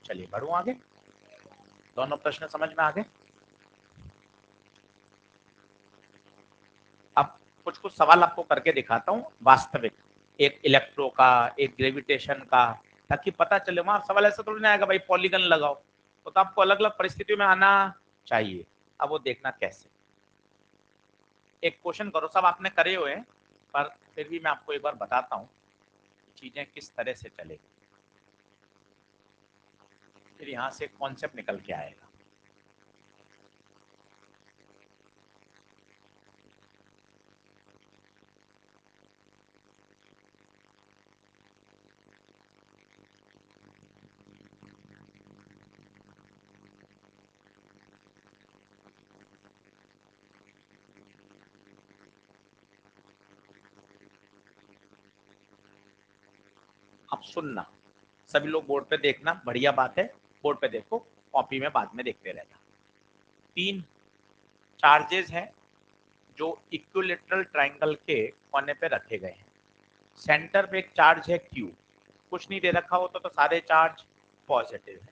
चलिए बढ़ू आगे, दोनों प्रश्न समझ में आ गए। अब कुछ कुछ सवाल आपको करके दिखाता हूँ वास्तविक, एक इलेक्ट्रो का, एक ग्रेविटेशन का, ताकि पता चले। वहां सवाल ऐसा थोड़ी ना आएगा भाई पॉलीगन लगाओ, तो आपको अलग अलग परिस्थितियों में आना चाहिए। अब वो देखना कैसे, एक क्वेश्चन करो, सब आपने करे हुए हैं पर फिर भी मैं आपको एक बार बताता हूँ चीजें किस तरह से चलेगी, फिर यहाँ से कॉन्सेप्ट निकल के आएगा। अब सुनना, सभी लोग बोर्ड पे देखना, बढ़िया बात है, बोर्ड पे देखो, कॉपी में बाद में देखते रहना। 3 चार्जेस हैं जो इक्विलेटरल ट्रायंगल के कोने पे रखे गए हैं। सेंटर पे एक चार्ज है Q, कुछ नहीं दे रखा होता तो सारे चार्ज पॉजिटिव है।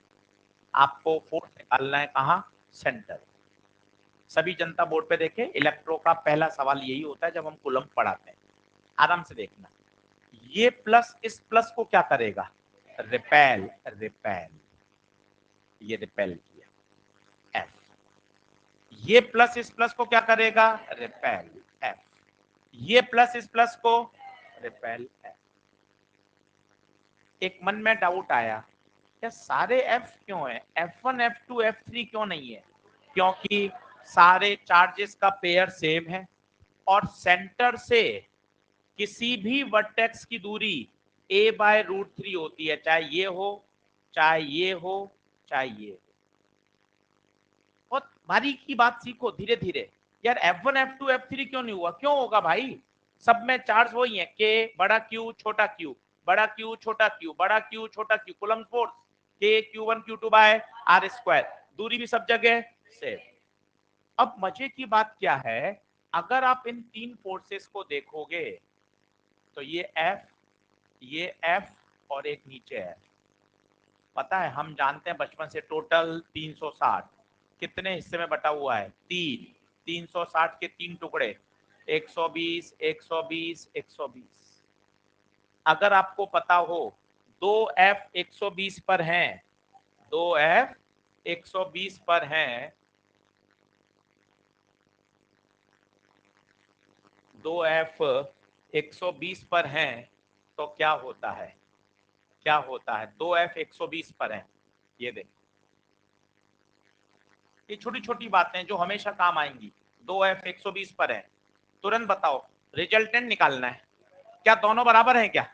आपको फोर्स निकालना है कहाँ, सेंटर। सभी जनता बोर्ड पे देखे, इलेक्ट्रो का पहला सवाल यही होता है जब हम कूलम्ब पढ़ाते हैं, आराम से देखना। ये प्लस इस प्लस को क्या करेगा, रिपेल, रिपेल, ये रिपेल किया F। ये प्लस इस प्लस को क्या करेगा, रिपेल F। ये प्लस इस प्लस को रिपेल F। एक मन में डाउट आया, क्या सारे F क्यों है, F1 F2 F3 क्यों नहीं है, क्योंकि सारे चार्जेस का पेयर सेम है और सेंटर से किसी भी वर्टेक्स की दूरी a/√3 होती है, चाहे ये हो चाहे ये हो चाहे ये हो। बहुत बारीकी बात सीखो धीरे धीरे। यार F1 F2 F3 क्यों नहीं हुआ, क्यों होगा भाई, सब में चार्ज वही है, K बड़ा Q छोटा Q, बड़ा Q छोटा Q, बड़ा Q छोटा Q, coulomb force K Q1 Q2 by R², दूरी भी सब जगह सेम। अब मजे की बात क्या है, अगर आप इन 3 फोर्सेस को देखोगे तो ये F, ये F और एक नीचे है, पता है हम जानते हैं बचपन से टोटल 360 कितने हिस्से में बटा हुआ है, 3, 360 के 3 टुकड़े, 120 120 120। अगर आपको पता हो 2F 120 पर हैं, 2F 120 पर हैं, 2F 120 पर हैं, तो क्या होता है, क्या होता है, 2F 120 पर है, ये देख, ये छोटी छोटी बातें जो हमेशा काम आएंगी। 2F 120 पर है, तुरंत बताओ, रिजल्टेंट निकालना है, क्या दोनों बराबर है, क्या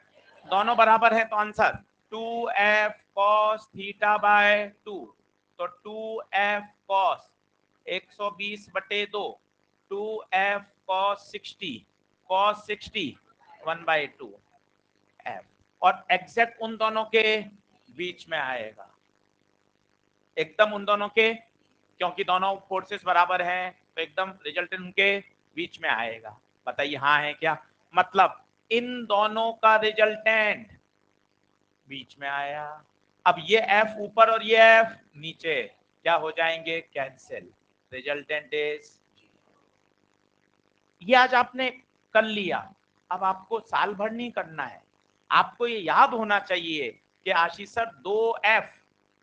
दोनों बराबर है, तो answer 2F cos theta by 2, तो 2F cos 120/2, 2F cos 60, cos 60 1/2 F, और एग्जैक्ट उन दोनों के बीच में आएगा। एकदम उन दोनों के, क्योंकि दोनों फोर्सेस बराबर हैं तो एकदम रिजल्टेंट उनके बीच में आएगा। बताइए हाँ है क्या? मतलब इन दोनों का रिजल्टेंट बीच में आया। अब ये F ऊपर और ये F नीचे क्या हो जाएंगे? कैंसिल। रिजल्टेंट इज, ये आज आपने कर लिया। अब आपको साल भर नहीं करना है, आपको ये याद होना चाहिए कि आशीष सर 2F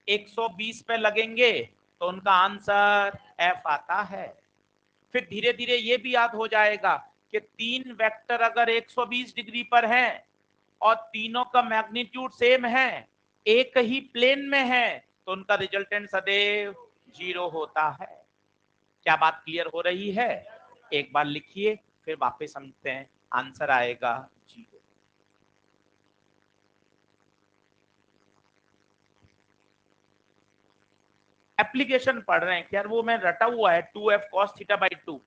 120 पे लगेंगे तो उनका आंसर F आता है। फिर धीरे धीरे ये भी याद हो जाएगा कि 3 वेक्टर अगर 120 डिग्री पर हैं और तीनों का मैग्नीट्यूड सेम है, एक ही प्लेन में है, तो उनका रिजल्टेंट सदैव 0 होता है। क्या बात क्लियर हो रही है? एक बार लिखिए फिर वापस समझते हैं। आंसर आएगा 0। एप्लीकेशन पढ़ रहे हैं यार, वो मैं रटा हुआ है 2f cos थीटा बाई 2।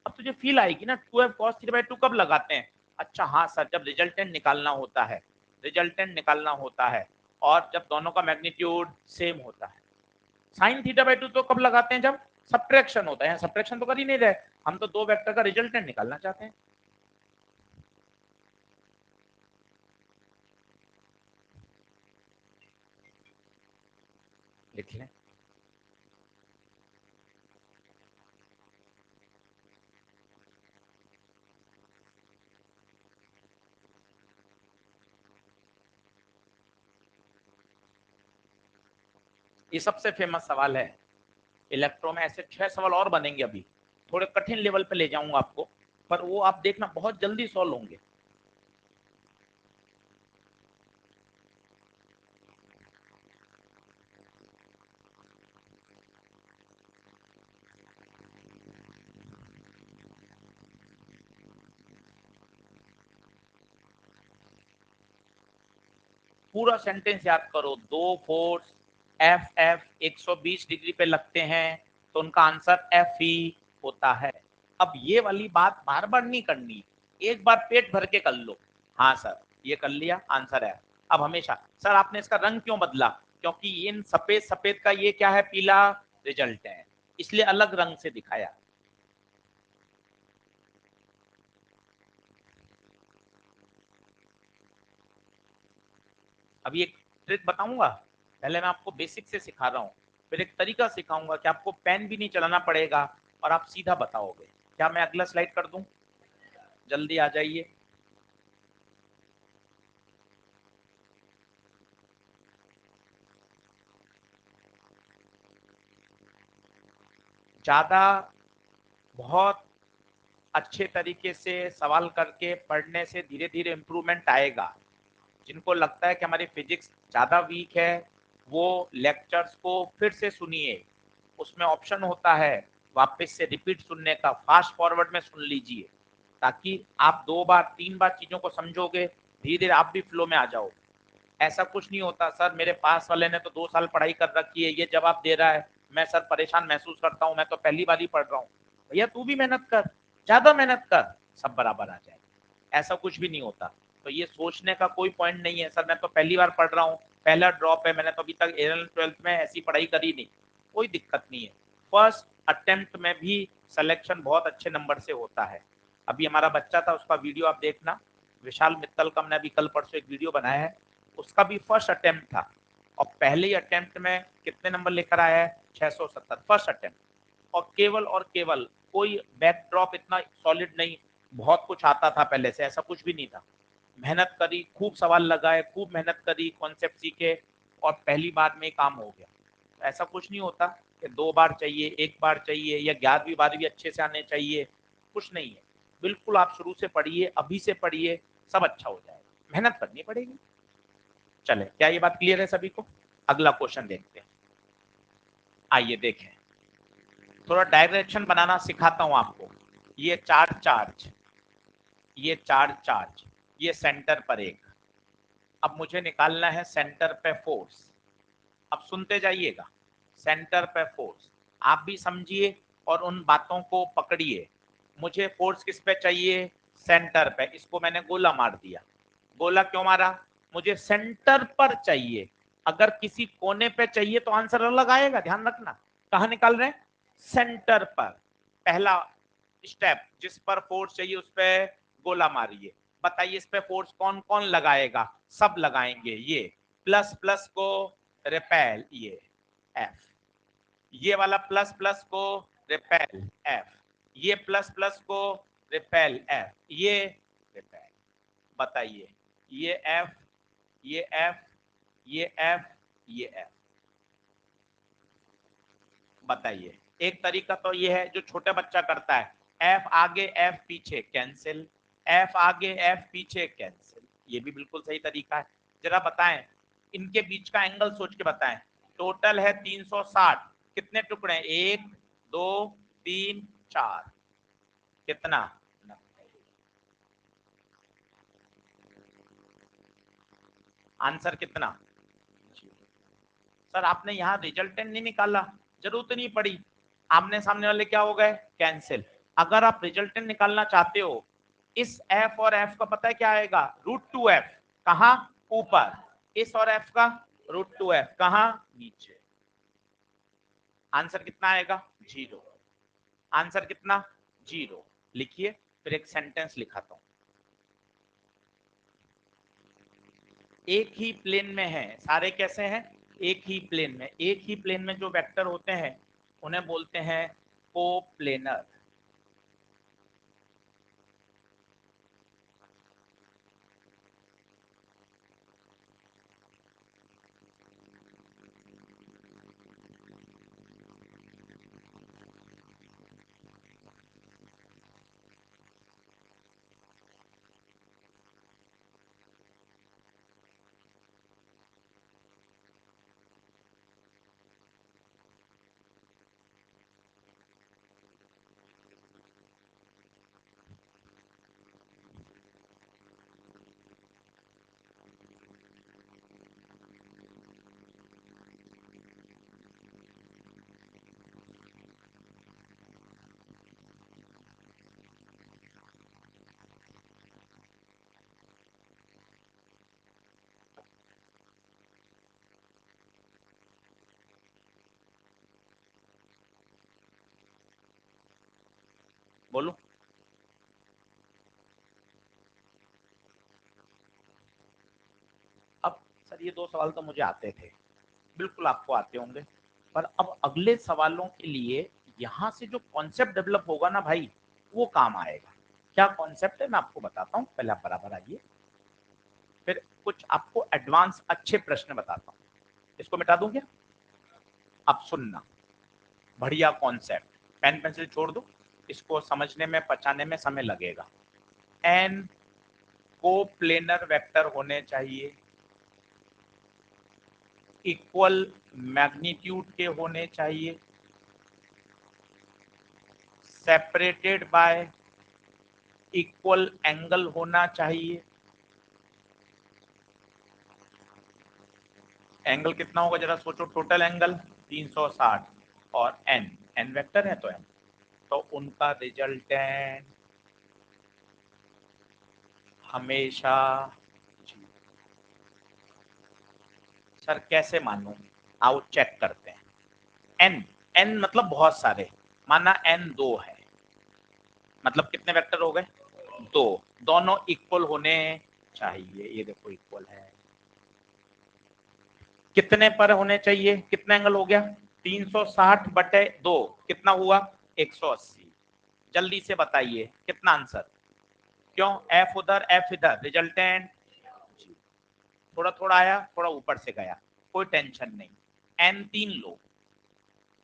अब तुझे फील आएगी ना 2f cos थीटा बाई 2 कब लगाते हैं? अच्छा हाँ सर, जब रिजल्टेंट निकालना होता है, रिजल्टेंट निकालना होता है और जब दोनों का मैग्नीट्यूड सेम होता है। साइन थीटा बाई 2 तो कब लगाते हैं? जब सब्ट्रैक्शन होता है। सब्ट्रैक्शन तो कर ही नहीं रहे, हम तो दो वेक्टर का रिजल्टेंट निकालना चाहते हैं। लिख लें। ये सबसे फेमस सवाल है इलेक्ट्रो में। ऐसे 6 सवाल और बनेंगे, अभी थोड़े कठिन लेवल पे ले जाऊंगा आपको, पर वो आप देखना बहुत जल्दी सॉल्व होंगे। पूरा सेंटेंस याद करो। दो फोर्स एफ एफ 120 डिग्री पे लगते हैं तो उनका आंसर एफ ही होता है। अब ये वाली बात बार बार नहीं करनी, एक बार पेट भर के कर लो। हाँ सर ये कर लिया, आंसर है। अब हमेशा सर आपने इसका रंग क्यों बदला? क्योंकि इन सफेद सफेद का ये क्या है? पीला रिजल्ट है, इसलिए अलग रंग से दिखाया। अभी एक ट्रिक बताऊंगा, पहले मैं आपको बेसिक से सिखा रहा हूँ, फिर एक तरीका सिखाऊंगा कि आपको पेन भी नहीं चलाना पड़ेगा और आप सीधा बताओगे। क्या मैं अगला स्लाइड कर दूं? जल्दी आ जाइए। ज्यादा बहुत अच्छे तरीके से सवाल करके पढ़ने से धीरे धीरे इम्प्रूवमेंट आएगा। जिनको लगता है कि हमारी फिजिक्स ज़्यादा वीक है, वो लेक्चर्स को फिर से सुनिए। उसमें ऑप्शन होता है वापस से रिपीट सुनने का, फास्ट फॉरवर्ड में सुन लीजिए, ताकि आप 2 बार 3 बार चीज़ों को समझोगे, धीरे धीरे आप भी फ्लो में आ जाओ। ऐसा कुछ नहीं होता सर मेरे पास वाले ने तो 2 साल पढ़ाई कर रखी है, ये जवाब दे रहा है, मैं सर परेशान महसूस करता हूँ, मैं तो पहली बार ही पढ़ रहा हूँ। भैया तू भी मेहनत कर, ज्यादा मेहनत कर, सब बराबर आ जाएगा। ऐसा कुछ भी नहीं होता। तो ये सोचने का कोई पॉइंट नहीं है सर मैं तो पहली बार पढ़ रहा हूँ, पहला ड्रॉप है, मैंने तो अभी तक 11th 12th में ऐसी पढ़ाई करी नहीं। कोई दिक्कत नहीं है, फर्स्ट अटेम्प्ट में भी सिलेक्शन बहुत अच्छे नंबर से होता है। अभी हमारा बच्चा था, उसका वीडियो आप देखना, विशाल मित्तल का, मैंने अभी कल परसों एक वीडियो बनाया है, उसका भी फर्स्ट अटेम्प्ट था और पहले ही अटेम्प्ट में कितने नंबर लेकर आया है? 670 फर्स्ट अटेम्प्ट। और केवल कोई बैकड्रॉप इतना सॉलिड नहीं, बहुत कुछ आता था पहले से, ऐसा कुछ भी नहीं था। मेहनत करी, खूब सवाल लगाए, खूब मेहनत करी, कॉन्सेप्ट सीखे और पहली बार में काम हो गया। तो ऐसा कुछ नहीं होता कि 2 बार चाहिए, 1 बार चाहिए या 11वीं 12वीं अच्छे से आने चाहिए, कुछ नहीं है। बिल्कुल आप शुरू से पढ़िए, अभी से पढ़िए, सब अच्छा हो जाएगा, मेहनत करनी पड़ेगी। चले, क्या ये बात क्लियर है सभी को? अगला क्वेश्चन देखते हैं। आइए देखें, थोड़ा डायरेक्शन बनाना सिखाता हूं आपको। ये चार्ज, ये चार्ज, ये सेंटर पर एक। अब मुझे निकालना है सेंटर पे फोर्स। अब सुनते जाइएगा, सेंटर पे फोर्स आप भी समझिए और उन बातों को पकड़िए। मुझे फोर्स किस पे चाहिए? सेंटर पे। इसको मैंने गोला मार दिया। गोला क्यों मारा? मुझे सेंटर पर चाहिए। अगर किसी कोने पे चाहिए तो आंसर अलग आएगा, ध्यान रखना। कहां निकाल रहे हैं? सेंटर पर। पहला स्टेप, जिस पर फोर्स चाहिए उस पर गोला मारिए। बताइए इस पे फोर्स कौन कौन लगाएगा? सब लगाएंगे। ये प्लस प्लस को रिपेल, ये एफ। ये वाला प्लस प्लस को रिपेल, एफ। ये प्लस प्लस को रिपेल, एफ। ये रिपेल। बताइए ये एफ, ये एफ, ये एफ, ये एफ। बताइए। एक तरीका तो ये है जो छोटे बच्चा करता है, एफ आगे एफ पीछे कैंसिल, एफ आगे एफ पीछे कैंसिल। ये भी बिल्कुल सही तरीका है। जरा बताएं, इनके बीच का एंगल सोच के बताएं। टोटल है 360, कितने टुकड़े? 1 2 3 4, कितना? आंसर कितना? सर आपने यहाँ रिजल्टेंट नहीं निकाला, जरूरत नहीं पड़ी। आमने सामने वाले क्या हो गए? कैंसिल। अगर आप रिजल्टेंट निकालना चाहते हो, इस एफ और एफ का पता है क्या आएगा? √2f। कहा? ऊपर। इस और एफ का √2f कहा? नीचे। आंसर कितना आएगा? 0। आंसर कितना? 0। लिखिए, फिर एक सेंटेंस लिखाता हूं। एक ही प्लेन में है सारे, कैसे हैं? एक ही प्लेन में। एक ही प्लेन में जो वेक्टर होते हैं उन्हें बोलते हैं कोप्लेनर। बोलो। अब सर ये दो सवाल तो मुझे आते थे, बिल्कुल आपको आते होंगे, पर अब अगले सवालों के लिए यहाँ से जो कॉन्सेप्ट डेवलप होगा ना भाई, वो काम आएगा। क्या कॉन्सेप्ट है मैं आपको बताता हूँ, पहले आप बराबर आइए, फिर कुछ आपको एडवांस अच्छे प्रश्न बताता हूँ। इसको मिटा दूं क्या? अब सुनना, बढ़िया कॉन्सेप्ट। पेन पेंसिल छोड़ दो, इसको समझने में पचाने में समय लगेगा। एन कोप्लेनर वेक्टर होने चाहिए, इक्वल मैग्नीट्यूड के होने चाहिए, सेपरेटेड बाय इक्वल एंगल होना चाहिए। एंगल कितना होगा जरा सोचो? टोटल एंगल 360 और एन, एन वेक्टर है तो एन, तो उनका रिजल्टेंट हमेशा। सर कैसे मानूं? आओ चेक करते हैं। एन, एन मतलब बहुत सारे, माना एन 2 है, मतलब कितने वेक्टर हो गए? 2। दोनों इक्वल होने चाहिए, ये देखो इक्वल है। कितने पर होने चाहिए? कितना एंगल हो गया? 360/2, कितना हुआ? 180। जल्दी से बताइए कितना आंसर? क्यों? एफ उधर एफ इधर, रिजल्टेंट थोड़ा थोड़ा आया, थोड़ा ऊपर से गया, कोई टेंशन नहीं। N3 लो,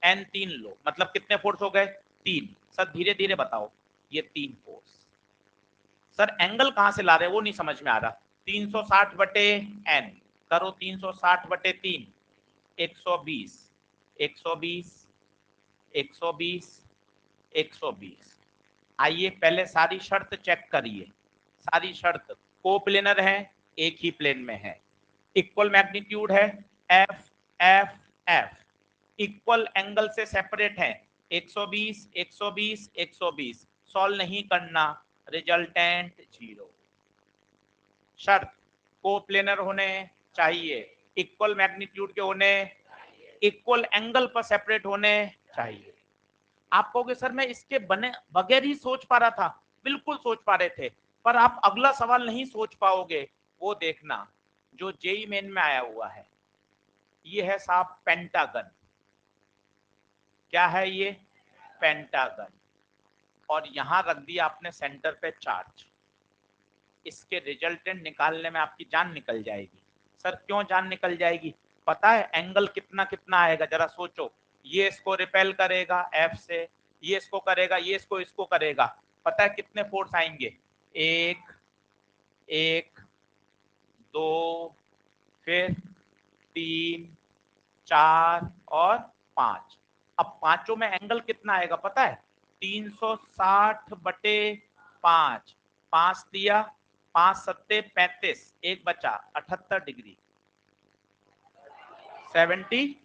N3 लो, मतलब कितने फोर्स हो गए? 3। सर धीरे धीरे बताओ, ये 3 फोर्स। सर एंगल कहां से ला रहे वो नहीं समझ में आ रहा। 360/n करो, 360/3, 120, 120, 120, 120। आइए पहले सारी शर्त चेक करिए। सारी शर्त, कोप्लेनर है, एक ही प्लेन में है, इक्वल मैग्नीट्यूड है, F F F, equal angle से सेपरेट है, 120, 120, 120। सॉल्व नहीं करना, रिजल्टेंट 0। शर्त, कोप्लेनर होने चाहिए, इक्वल मैग्नीट्यूड के होने, इक्वल एंगल पर सेपरेट होने चाहिए। आप कहोगे सर मैं इसके बने बगैर ही सोच पा रहा था, बिल्कुल सोच पा रहे थे, पर आप अगला सवाल नहीं सोच पाओगे। वो देखना जो जेई मेन में आया हुआ है, ये है साहब पेंटागन। क्या है ये? पेंटागन। और यहां रख दिया आपने सेंटर पे चार्ज। इसके रिजल्टेंट निकालने में आपकी जान निकल जाएगी। सर क्यों जान निकल जाएगी? पता है एंगल कितना कितना आएगा, जरा सोचो। ये इसको रिपेल करेगा एफ से, ये इसको करेगा, ये इसको करेगा। पता है कितने फोर्स आएंगे? एक, एक, दो, फिर तीन, चार और पांच। अब पांचों में एंगल कितना आएगा पता है? 360 बटे 5। 5 दिया, 5 सत्ते 35, एक बचा 78 डिग्री। 72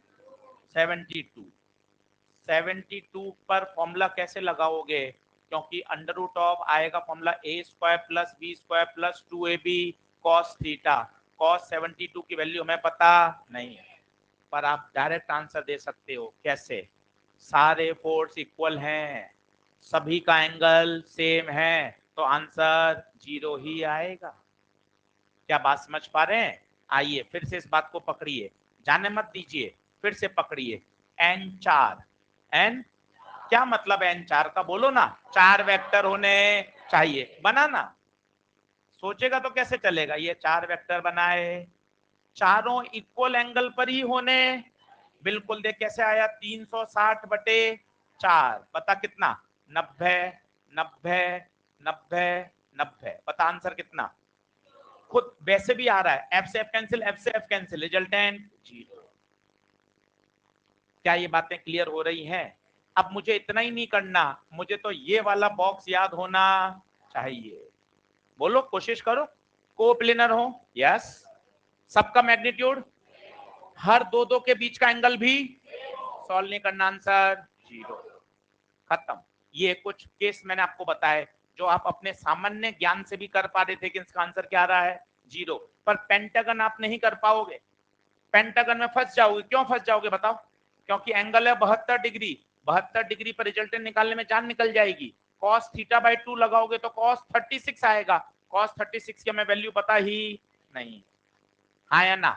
पर फॉर्मूला कैसे लगाओगे? क्योंकि अंडर रूट ऑफ आएगा formula a square plus b square plus 2ab cos theta. Cos 72 की वैल्यू हमें पता नहीं है, पर आप डायरेक्ट आंसर दे सकते हो। कैसे? सारे फोर्स इक्वल हैं, सभी का एंगल सेम है, तो आंसर 0 ही आएगा। क्या बात समझ पा रहे हैं? आइए फिर से इस बात को पकड़िए, जाने मत दीजिए, फिर से पकड़िए। n4, n क्या मतलब n4 का? बोलो ना। 4 वेक्टर होने चाहिए, बनाना। सोचेगा तो कैसे चलेगा? ये 4 वेक्टर बनाए, चारों इक्वल एंगल पर ही होने। बिल्कुल, देख कैसे आया? 360 बटे 4, पता कितना? 90, 90, 90, 90। पता आंसर कितना? खुद वैसे भी आ रहा है, एफ से एफ कैंसिल, एफ से एफ कैंसिल, रिजल्टेंट 0। क्या ये बातें क्लियर हो रही हैं? अब मुझे इतना ही नहीं करना, मुझे तो ये वाला बॉक्स याद होना चाहिए। बोलो, कोशिश करो। कोप्लेनर हो, यस। सबका मैग्नीट्यूड, हर दो दो के बीच का एंगल भी सॉल्व नहीं करना, आंसर 0। खत्म। ये कुछ केस मैंने आपको बताए जो आप अपने सामान्य ज्ञान से भी कर पा रहे थे कि इसका आंसर क्या आ रहा है? 0। पर पेंटागन आप नहीं कर पाओगे, पेंटागन में फंस जाओगे। क्यों फंस जाओगे बताओ? क्योंकि एंगल है 72 डिग्री। 72 डिग्री पर रिजल्टेंट निकालने में जान निकल जाएगी। cos थीटा बाई 2 लगाओगे तो cos 36 आएगा। cos 36 की हमें वैल्यू पता ही नहीं, हाँ या ना?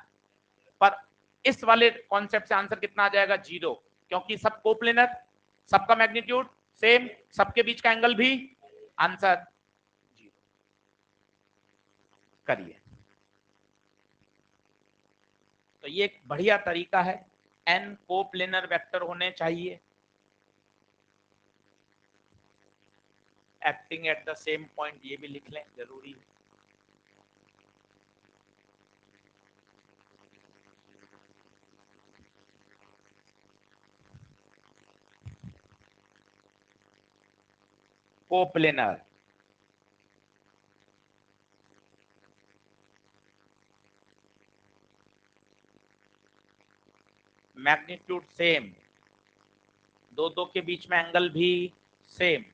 पर इस वाले कॉन्सेप्ट से आंसर कितना आ जाएगा? 0। क्योंकि सब कोप्लेनर, सबका मैग्नीट्यूड सेम, सबके बीच का एंगल भी, आंसर 0। करिए। तो ये एक बढ़िया तरीका है, n कोप्लेनर वेक्टर होने चाहिए, acting at the same point, ये भी लिख लें, जरूरी है। कोप्लेनर, मैग्नीट्यूड सेम, दो दो के बीच में एंगल भी सेम।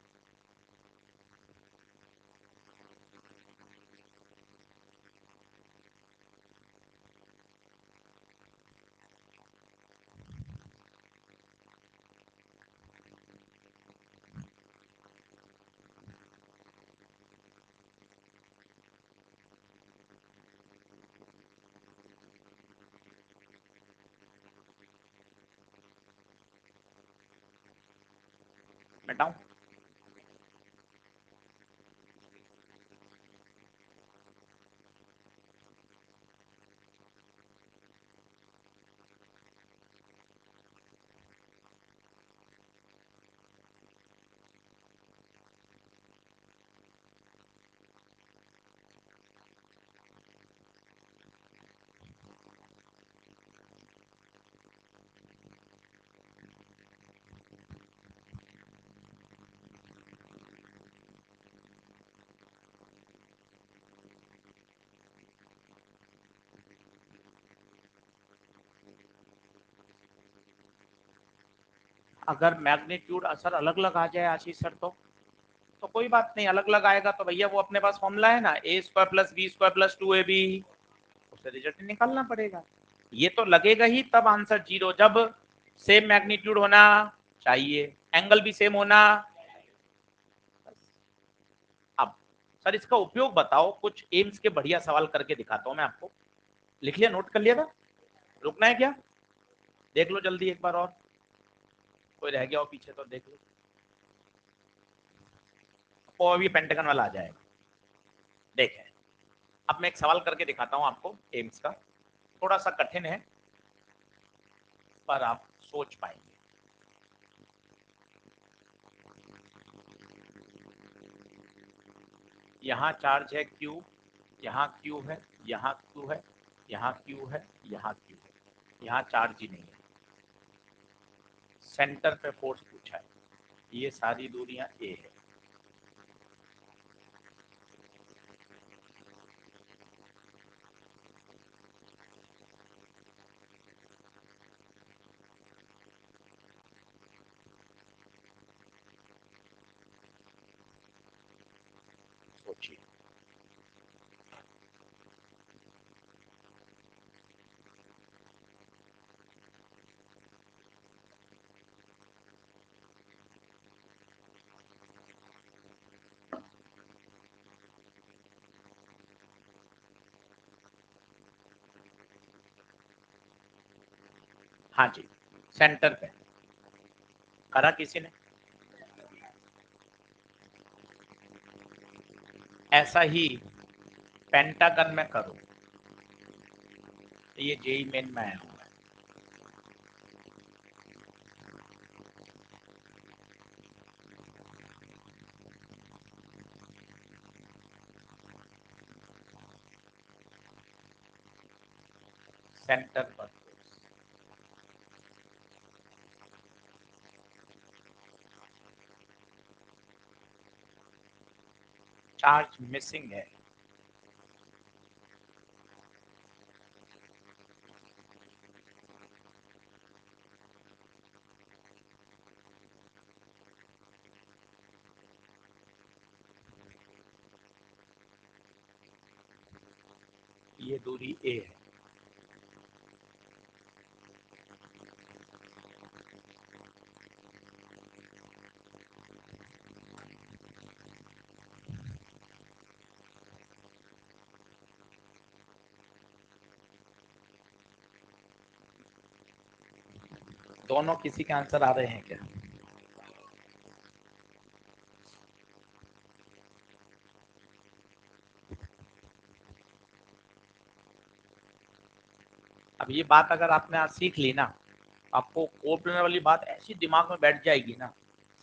मिटाऊं? अगर मैग्नीट्यूड असर अलग अलग आ जाए आशीष सर, तो कोई बात नहीं, अलग अलग आएगा तो भैया वो अपने पास फॉर्मूला है ना, a square plus b square plus 2ab, उससे रिजल्ट निकालना पड़ेगा। ये तो लगेगा ही तब आंसर 0, जब सेम मैग्नीट्यूड होना चाहिए, एंगल भी सेम होना। अब सर इसका उपयोग बताओ, कुछ एम्स के बढ़िया सवाल करके दिखाता हूं मैं आपको। लिख लिया, नोट कर लिया था? रुकना है क्या? देख लो जल्दी एक बार और, कोई रह गया हो पीछे तो देख लो। और अभी पेंटागन वाला आ जाएगा। देखें, अब मैं एक सवाल करके दिखाता हूं आपको एम्स का, थोड़ा सा कठिन है पर आप सोच पाएंगे। यहाँ चार्ज है Q, यहाँ Q है, यहाँ Q है, यहाँ Q है, यहाँ Q है, यहाँ चार्ज ही नहीं है। सेंटर पे फोर्स पूछा है, ये सारी दूरियां A है। सोचिए, हाँ जी, सेंटर पे करा किसी ने, ऐसा ही पेंटागन में करो। ये जेई मेन में आया हुआ है। सेंटर पर चार्ज मिसिंग है। ये दूरी A है। दोनों किसी के आंसर आ रहे हैं क्या? अब ये बात अगर आपने आज सीख ली ना, आपको कोप्लनर वाली बात ऐसी दिमाग में बैठ जाएगी ना,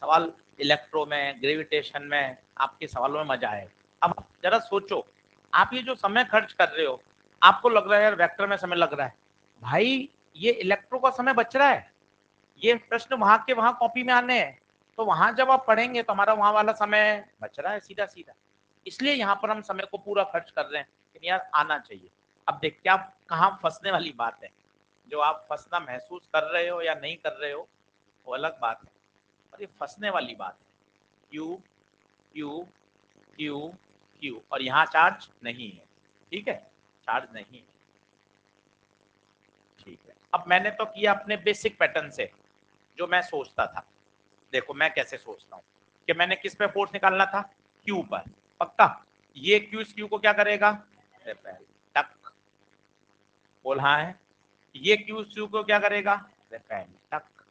सवाल इलेक्ट्रो में, ग्रेविटेशन में, आपके सवालों में मजा आएगा। अब जरा सोचो, आप ये जो समय खर्च कर रहे हो, आपको लग रहा है यार वेक्टर में समय लग रहा है, भाई ये इलेक्ट्रो का समय बच रहा है, ये प्रश्न वहां के वहां कॉपी में आने हैं, तो वहां जब आप पढ़ेंगे तो हमारा वहां वाला समय बच रहा है सीधा सीधा। इसलिए यहाँ पर हम समय को पूरा खर्च कर रहे हैं, लेकिन यार आना चाहिए। अब देख क्या कहाँ फंसने वाली बात है, जो आप फंसना महसूस कर रहे हो या नहीं कर रहे हो वो अलग बात है, और ये फंसने वाली बात है। क्यू क्यू क्यू क्यू, और यहाँ चार्ज नहीं है, ठीक है, चार्ज नहीं है, ठीक है। अब मैंने तो किया अपने बेसिक पैटर्न से, जो मैं सोचता था। देखो मैं कैसे सोचता हूँ कि मैंने किस पे फोर्स निकालना था, क्यू पर, पक्का। ये क्यू इस क्यू को क्या करेगा, रिपेल, टक, बोल हाँ है। ये क्यू इस क्यू को क्या करेगा, रिपेल, टक।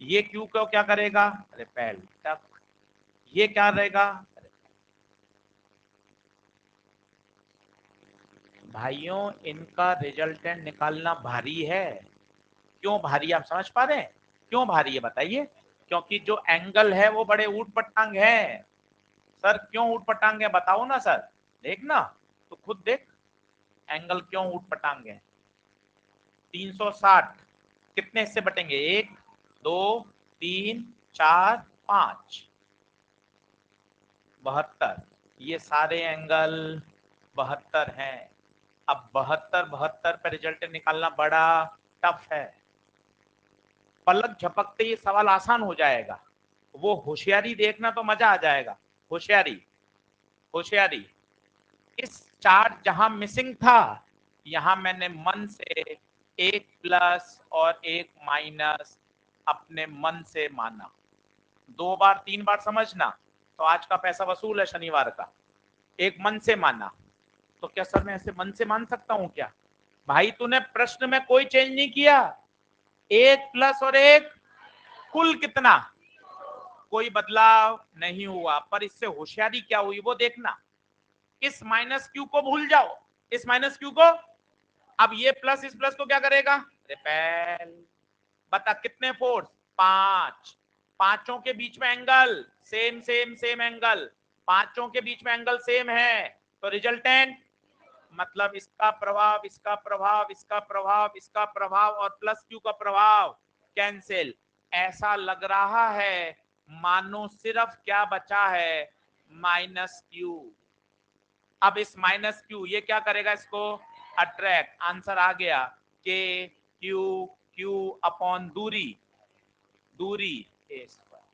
ये क्यू को क्या करेगा, रिपेल, टक। ये क्या रहेगा, भाइयों इनका रिजल्टेंट निकालना भारी है। क्यों भारी, आप समझ पा रहे हैं क्यों भारी है, बताइए। क्योंकि जो एंगल है वो बड़े ऊट पटांग है। सर क्यों ऊट पटांग है बताओ ना सर, देखना तो खुद देख, एंगल क्यों ऊट पटांग है। 360 कितने हिस्से बटेंगे, 1 2 3 4 5, 72, ये सारे एंगल 72 हैं। अब 72 72 पे रिजल्ट निकालना बड़ा टफ है। पलक झपकते ये सवाल आसान हो जाएगा, वो होशियारी देखना तो मजा आ जाएगा। होशियारी, होशियारी, इस चार्ट जहां मिसिंग था, यहां मैंने मन से एक प्लस और एक माइनस अपने मन से माना। 2 बार 3 बार समझना तो आज का पैसा वसूल है शनिवार का। एक मन से माना तो क्या सर मैं ऐसे मन से मान सकता हूं क्या? भाई तूने प्रश्न में कोई चेंज नहीं किया, एक प्लस और एक कुल कितना, कोई बदलाव नहीं हुआ। पर इससे होशियारी क्या हुई वो देखना। इस माइनस क्यू को भूल जाओ, इस माइनस क्यू को। अब ये प्लस इस प्लस को क्या करेगा? रिपेल। बता कितने फोर्स? 5। पांचों के बीच में angle same same same angle, पांचों के बीच में एंगल सेम है तो रिजल्टेंट मतलब इसका प्रभाव इसका प्रभाव इसका प्रभाव इसका प्रभाव और प्लस क्यू का प्रभाव कैंसिल। ऐसा लग रहा है मानो सिर्फ क्या बचा है? Minus Q. अब इस माइनस क्यू ये क्या करेगा? इसको अट्रैक्ट। आंसर आ गया के क्यू क्यू अपॉन दूरी, दूरी ए स्क्वायर।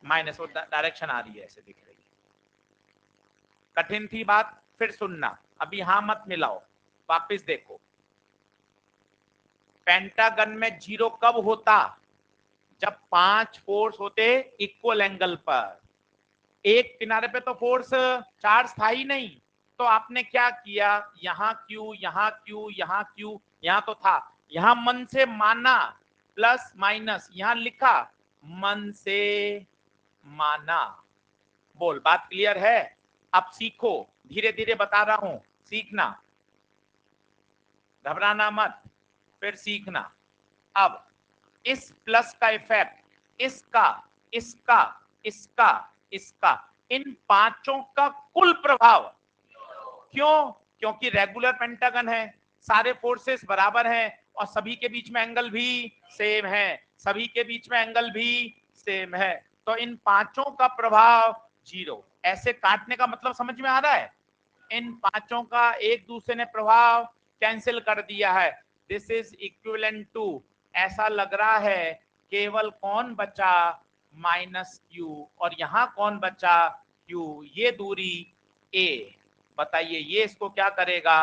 माइनस वो डायरेक्शन आ रही है ऐसे दिख रही है। कठिन थी बात, फिर सुनना, अभी यहां मत मिलाओ, वापस देखो। पेंटागन में जीरो कब होता? जब 5 फोर्स होते इक्वल एंगल पर। एक किनारे पे तो फोर्स चार्ज था ही नहीं, तो आपने क्या किया? यहाँ क्यू यहाँ क्यू यहाँ क्यू, यहाँ तो था, यहाँ मन से माना प्लस माइनस, यहाँ लिखा मन से माना। बोल बात क्लियर है? अब सीखो, धीरे धीरे बता रहा हूं, सीखना, घबराना मत, फिर सीखना। अब इस प्लस का इफेक्ट इसका इसका इसका इसका, इन पांचों का कुल प्रभाव। क्यों? क्योंकि रेगुलर पेंटागन है, सारे फोर्सेस बराबर हैं और सभी के बीच में एंगल भी सेम है, सभी के बीच में एंगल भी सेम है, तो इन पांचों का प्रभाव जीरो। ऐसे काटने का मतलब समझ में आ रहा है? इन पांचों का एक दूसरे ने प्रभाव कैंसिल कर दिया है। दिस इज इक्विवेलेंट टू, ऐसा लग रहा है केवल कौन बचा? Minus Q. और यहां कौन बचा? क्यू। ये दूरी ए। बताइए ये इसको क्या करेगा?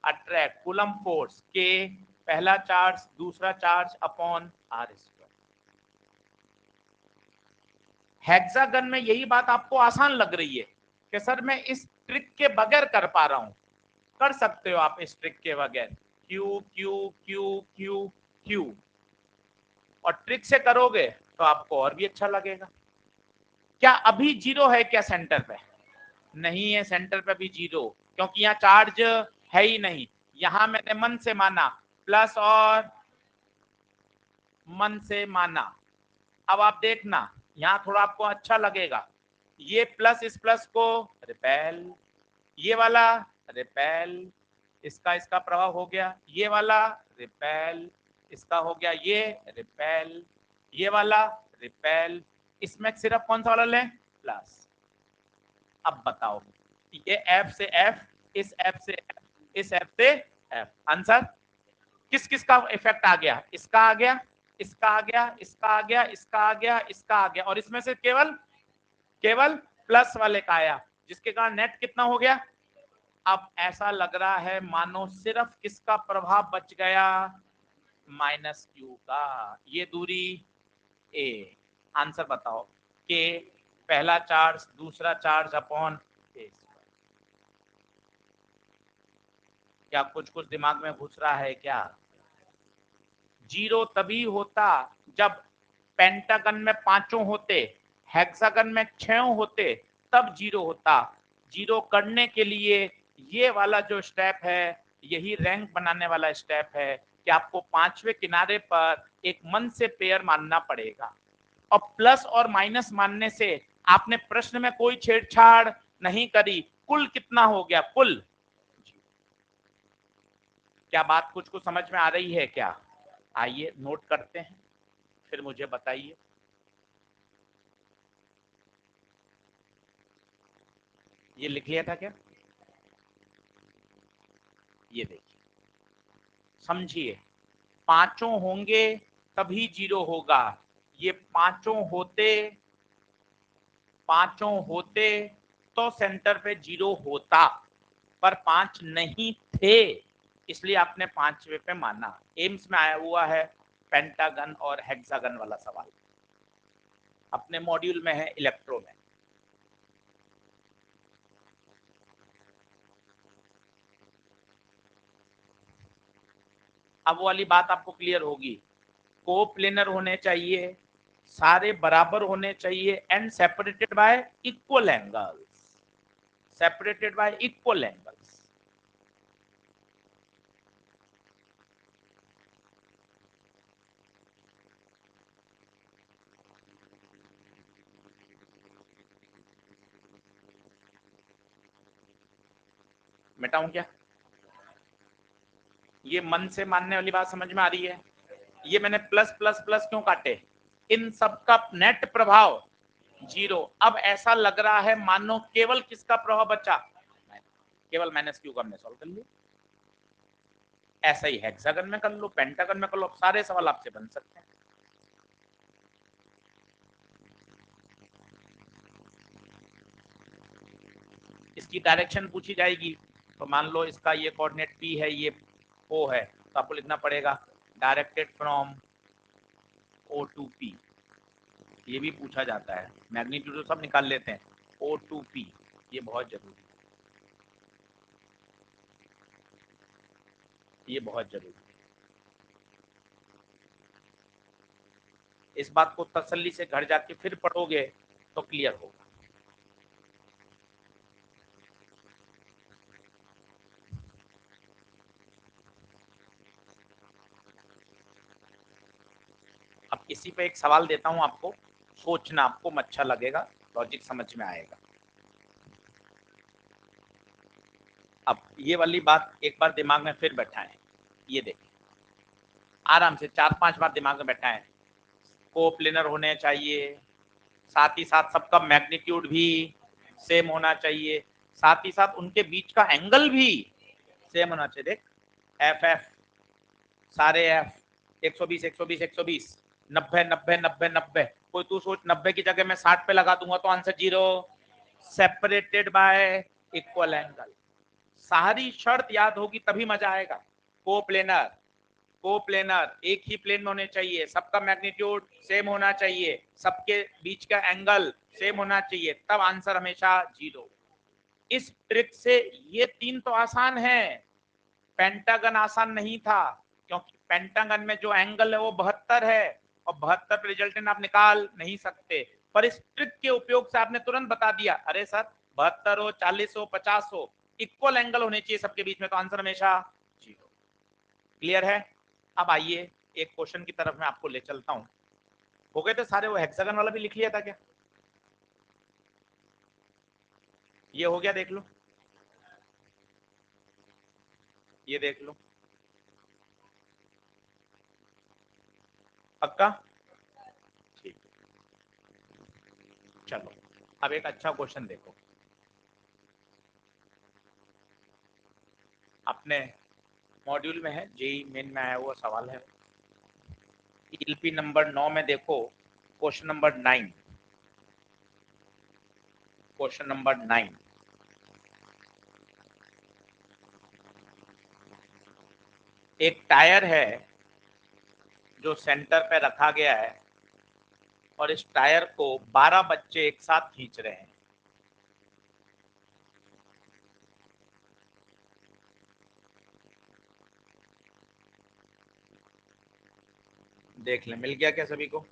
अट्रैक्ट। कूलम फोर्स के पहला चार्ज दूसरा charge upon R square. Hexagon में यही बात आपको आसान लग रही है कि सर मैं इस ट्रिक के बगैर कर पा रहा हूं। कर सकते हो आप इस ट्रिक के बगैर, Q Q Q Q Q, और ट्रिक से करोगे तो आपको और भी अच्छा लगेगा। क्या अभी जीरो है क्या सेंटर पे? नहीं है सेंटर पे भी जीरो, क्योंकि यहाँ चार्ज है ही नहीं। यहां मैंने मन से माना, प्लस और मन से माना। अब आप देखना यहां थोड़ा आपको अच्छा लगेगा, ये प्लस इस प्लस को रिपेल, ये वाला रिपेल, इसका इसका प्रभाव हो गया, ये वाला रिपेल, इसका हो गया ये रिपेल, ये वाला रिपेल, इसमें सिर्फ कौन सा वाला लें? प्लस। अब बताओ ये एफ से एफ, इस एफ से एफ, इस एफ से एफ, आंसर किस किस का इफेक्ट आ गया? इसका आ गया, इसका आ गया, इसका आ गया, इसका आ गया, इसका आ गया, और इसमें से केवल केवल प्लस वाले का आया, जिसके कारण नेट कितना हो गया? अब ऐसा लग रहा है मानो सिर्फ किसका प्रभाव बच गया? माइनस क्यू का। ये दूरी ए। आंसर बताओ के पहला चार्ज दूसरा चार्ज अपॉन ए। क्या कुछ कुछ दिमाग में घुस रहा है क्या? जीरो तभी होता जब पेंटागन में पांचों होते, हेक्सागन में 6 होते, तब जीरो होता। जीरो करने के लिए ये वाला जो स्टेप है यही रैंक बनाने वाला स्टेप है कि आपको पांचवें किनारे पर एक मन से पेयर मानना पड़ेगा, और प्लस और माइनस मानने से आपने प्रश्न में कोई छेड़छाड़ नहीं करी। कुल कितना हो गया? कुल। क्या बात कुछ कुछ समझ में आ रही है क्या? आइए नोट करते हैं, फिर मुझे बताइए। ये लिख लिया था क्या? ये देखिए, समझिए, पांचों होंगे तभी जीरो होगा। ये पांचों होते तो सेंटर पे जीरो होता, पर 5 नहीं थे, इसलिए आपने 5वें पे माना। एम्स में आया हुआ है पेंटागन और हेक्सागन वाला सवाल, अपने मॉड्यूल में है इलेक्ट्रो में। अब वो वाली बात आपको क्लियर होगी, कोप्लेनर होने चाहिए, सारे बराबर होने चाहिए, and separated by equal angles, separated by equal angles. मिटाऊं क्या? ये मन से मानने वाली बात समझ में आ रही है? ये मैंने प्लस प्लस प्लस क्यों काटे? इन सब का नेट प्रभाव 0। अब ऐसा लग रहा है मानो केवल किसका प्रभाव बचा, केवल माइनस क्यू का हमने सॉल्व कर लिया। ऐसा ही हेक्सागन में कर लो, पेंटागन में कर लो, सारे सवाल आपसे बन सकते हैं। इसकी डायरेक्शन पूछी जाएगी तो मान लो इसका ये कोऑर्डिनेट P है, ये O है, तो आपको लिखना पड़ेगा directed from O to P। ये भी पूछा जाता है, मैग्नीट्यूड तो सब निकाल लेते हैं, O टू P, ये बहुत जरूरी है, ये बहुत जरूरी है। इस बात को तसल्ली से घर जाके फिर पढ़ोगे तो क्लियर होगा। अब इसी पे एक सवाल देता हूं आपको, सोचना, आपको अच्छा लगेगा, लॉजिक समझ में आएगा। अब ये वाली बात एक बार दिमाग में फिर बैठाएं, ये देखिए आराम से 4-5 बार दिमाग में बैठाएं। कोप्लेनर होने चाहिए, साथ ही साथ सबका मैग्नीट्यूड भी सेम होना चाहिए, साथ ही साथ उनके बीच का एंगल भी सेम होना चाहिए। देख एफ एफ, सारे एफ 120 120 120, 90 90 90 90, कोई तू सोच 90 की जगह मैं 60 पे लगा दूंगा तो answer 0। Separated by equal angle, सारी शर्त याद होगी तभी मजा आएगा। कोप्लेनर, कोप्लेनर एक ही प्लेन में होने चाहिए, सबका मैग्नीट्यूड सेम होना चाहिए, सबके बीच का एंगल सेम होना चाहिए, तब आंसर हमेशा 0। इस ट्रिक से ये 3 तो आसान है, पेंटागन आसान नहीं था, क्योंकि पेंटागन में जो एंगल है वो 72 है और 72 पे रिजल्टेंट आप निकाल नहीं सकते। पर इस ट्रिक के उपयोग से आपने तुरंत बता दिया, अरे सर 72 हो 40 हो 50 हो, इक्वल एंगल होने चाहिए सबके बीच में, तो आंसर हमेशा 0। क्लियर है? अब आइए एक क्वेश्चन की तरफ मैं आपको ले चलता हूं। हो गए थे सारे? वो हेक्सागन वाला भी लिख लिया था क्या? ये हो गया, देख लो, ये देख लो, पक्का? ठीक, चलो अब एक अच्छा क्वेश्चन देखो, अपने मॉड्यूल में है, जेई मेन में आया हुआ सवाल है, एलपी नंबर 9 में देखो, क्वेश्चन नंबर 9, क्वेश्चन नंबर 9, एक टायर है जो सेंटर पे रखा गया है और इस टायर को 12 बच्चे एक साथ खींच रहे हैं। देख ले, मिल गया क्या सभी को?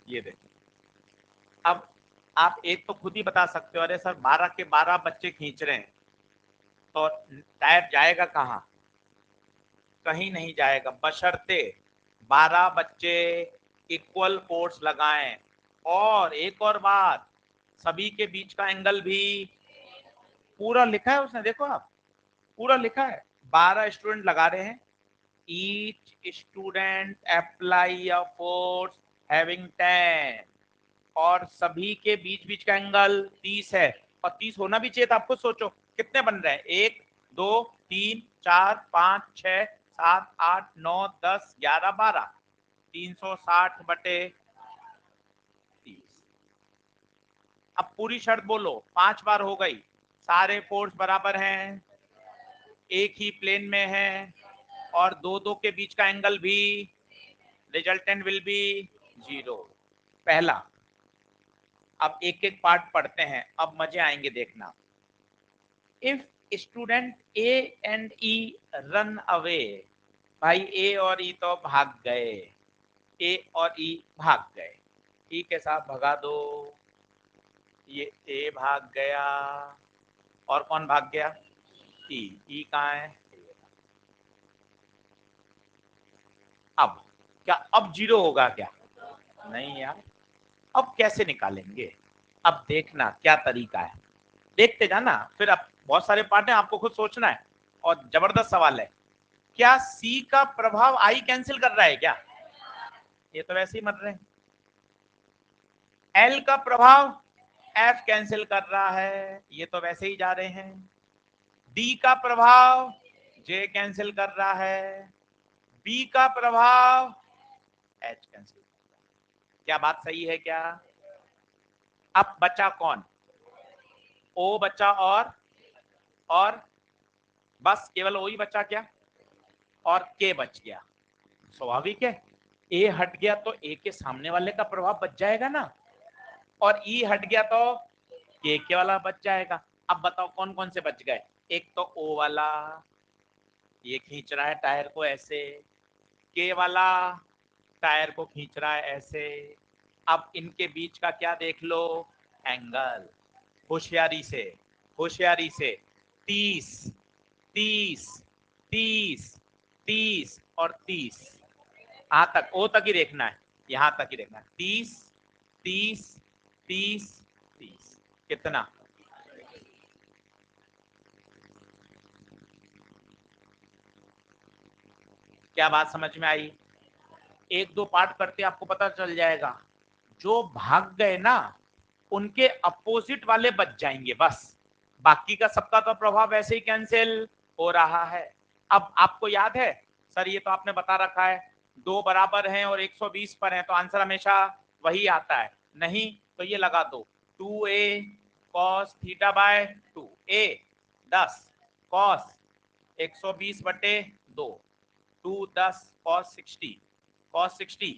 ये देख, अब आप एक तो खुद ही बता सकते हो, अरे सर 12 के 12 बच्चे खींच रहे हैं तो टायर जाएगा कहाँ? कहीं नहीं जाएगा, बशर्ते 12 बच्चे इक्वल फोर्स लगाएं। और एक और बात, सभी के बीच का एंगल भी पूरा लिखा है उसने, देखो आप, पूरा लिखा है, 12 स्टूडेंट लगा रहे हैं, each student apply a force having 10, और सभी के बीच बीच का एंगल 30 है, और 30 होना भी चाहिए था। आपको सोचो कितने बन रहे हैं, 1 2 3 4 5 6 7 8 9 10 11 12, 360 बटे 30। अब पूरी शर्त बोलो, 5 बार हो गई, सारे फोर्स बराबर हैं, एक ही प्लेन में है, और दो दो के बीच का एंगल भी, रिजल्टेंट विल बी 0। पहला। अब एक एक पार्ट पढ़ते हैं, अब मजे आएंगे देखना। If student A and E run away, भाई ए और ई तो भाग गए, ए और ई भाग गए, ई के साथ भगा दो, ये ए भाग गया, और कौन भाग गया, ई कहाँ है, अब क्या अब 0 होगा क्या, नहीं यार, अब कैसे निकालेंगे, अब देखना क्या तरीका है, देखते जाना, फिर अब बहुत सारे पार्ट हैं, आपको खुद सोचना है, और जबरदस्त सवाल है। क्या सी का प्रभाव आई कैंसिल कर रहा है क्या, ये तो वैसे ही मर रहे हैं। एल का प्रभाव एफ कैंसिल कर रहा है, ये तो वैसे ही जा रहे हैं। डी का प्रभाव जे कैंसिल कर रहा है, बी का प्रभाव एच कैंसिल कर रहा है। क्या बात सही है क्या, अब बचा कौन, ओ बचा, और बस केवल ओ ही बचा क्या, और के बच गया। स्वाभाविक है, ए हट गया तो ए के सामने वाले का प्रभाव बच जाएगा ना, और ई हट गया तो के वाला बच जाएगा। अब बताओ कौन कौन से बच गए, एक तो ओ वाला, ये खींच रहा है टायर को ऐसे, के वाला टायर को खींच रहा है ऐसे, अब इनके बीच का क्या देख लो, एंगल, होशियारी से, होशियारी से, 30 30 30 30 और 30, यहां तक ओ तक ही देखना है, यहां तक ही देखना है, 30 30 30 30, कितना, क्या बात समझ में आई, एक दो पार्ट करते आपको पता चल जाएगा, जो भाग गए ना उनके अपोजिट वाले बच जाएंगे बस, बाकी का सबका तो प्रभाव वैसे ही कैंसिल हो रहा है। अब आपको याद है, सर ये तो आपने बता रखा है, दो बराबर हैं और 120 पर हैं तो आंसर हमेशा वही आता है, नहीं तो ये लगा दो, 2a cos theta by 2, a 10 cos 120 बटे 2, 2 10 cos 60, cos 60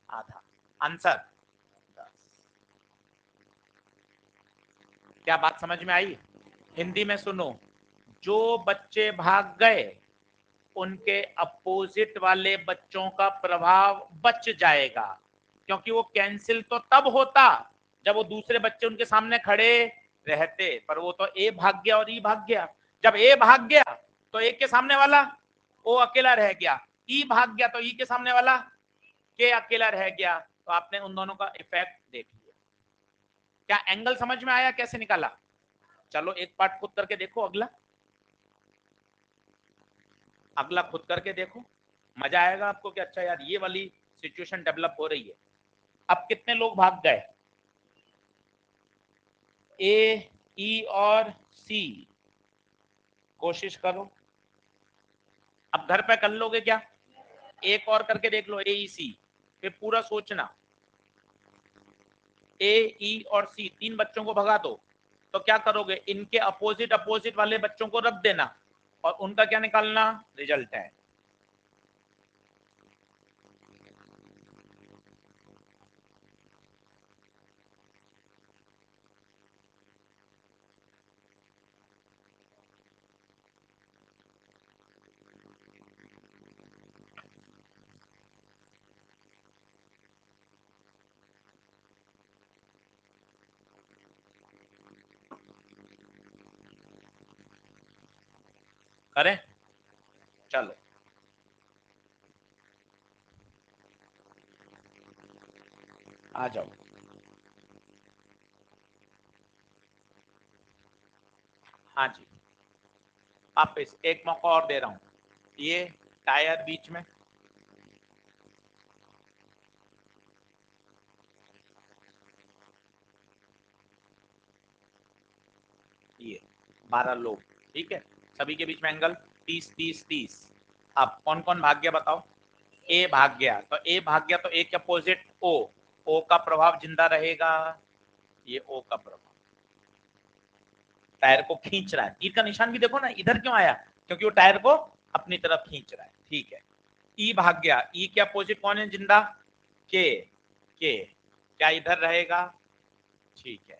आधा, आंसर 10। क्या बात समझ में आई, हिंदी में सुनो, जो बच्चे भाग गए उनके अपोजिट वाले बच्चों का प्रभाव बच जाएगा, क्योंकि वो कैंसिल तो तब होता जब वो दूसरे बच्चे उनके सामने खड़े रहते, पर वो तो ए भाग गया और ई भाग गया, जब ए भाग गया तो ए के सामने वाला ओ अकेला रह गया, ई भाग गया तो ई के सामने वाला के अकेला रह गया, तो आपने उन दोनों का इफेक्ट देख लिया। क्या एंगल समझ में आया कैसे निकाला, चलो एक पार्ट खुद करके देखो, अगला अगला खुद करके देखो, मजा आएगा आपको कि अच्छा यार ये वाली सिचुएशन डेवलप हो रही है। अब कितने लोग भाग गए, ए ई और सी, कोशिश करो, अब घर पे कर लोगे क्या, एक और करके देख लो, ए ई सी, फिर पूरा सोचना, ए ई और सी तीन बच्चों को भगा दो, तो क्या करोगे, इनके अपोजिट अपोजिट वाले बच्चों को रख देना, और उनका क्या निकालना, रिजल्ट है। करें, चलो आ जाओ, हाँ जी, वापिस एक मौका और दे रहा हूं, ये टायर बीच में, 12 लोग, ठीक है। सभी के बीच में एंगल 30 30 30। अब कौन कौन भाग गया बताओ? ए भाग गया, तो ए भाग गया तो ए के अपोजिट ओ, ओ का प्रभाव जिंदा रहेगा, ये ओ का प्रभाव टायर को खींच रहा है। तीर का निशान भी देखो ना इधर क्यों आया, क्योंकि वो टायर को अपनी तरफ खींच रहा है, ठीक है। ई भाग गया, ई के अपोजिट कौन है जिंदा? के, के क्या इधर रहेगा? ठीक है।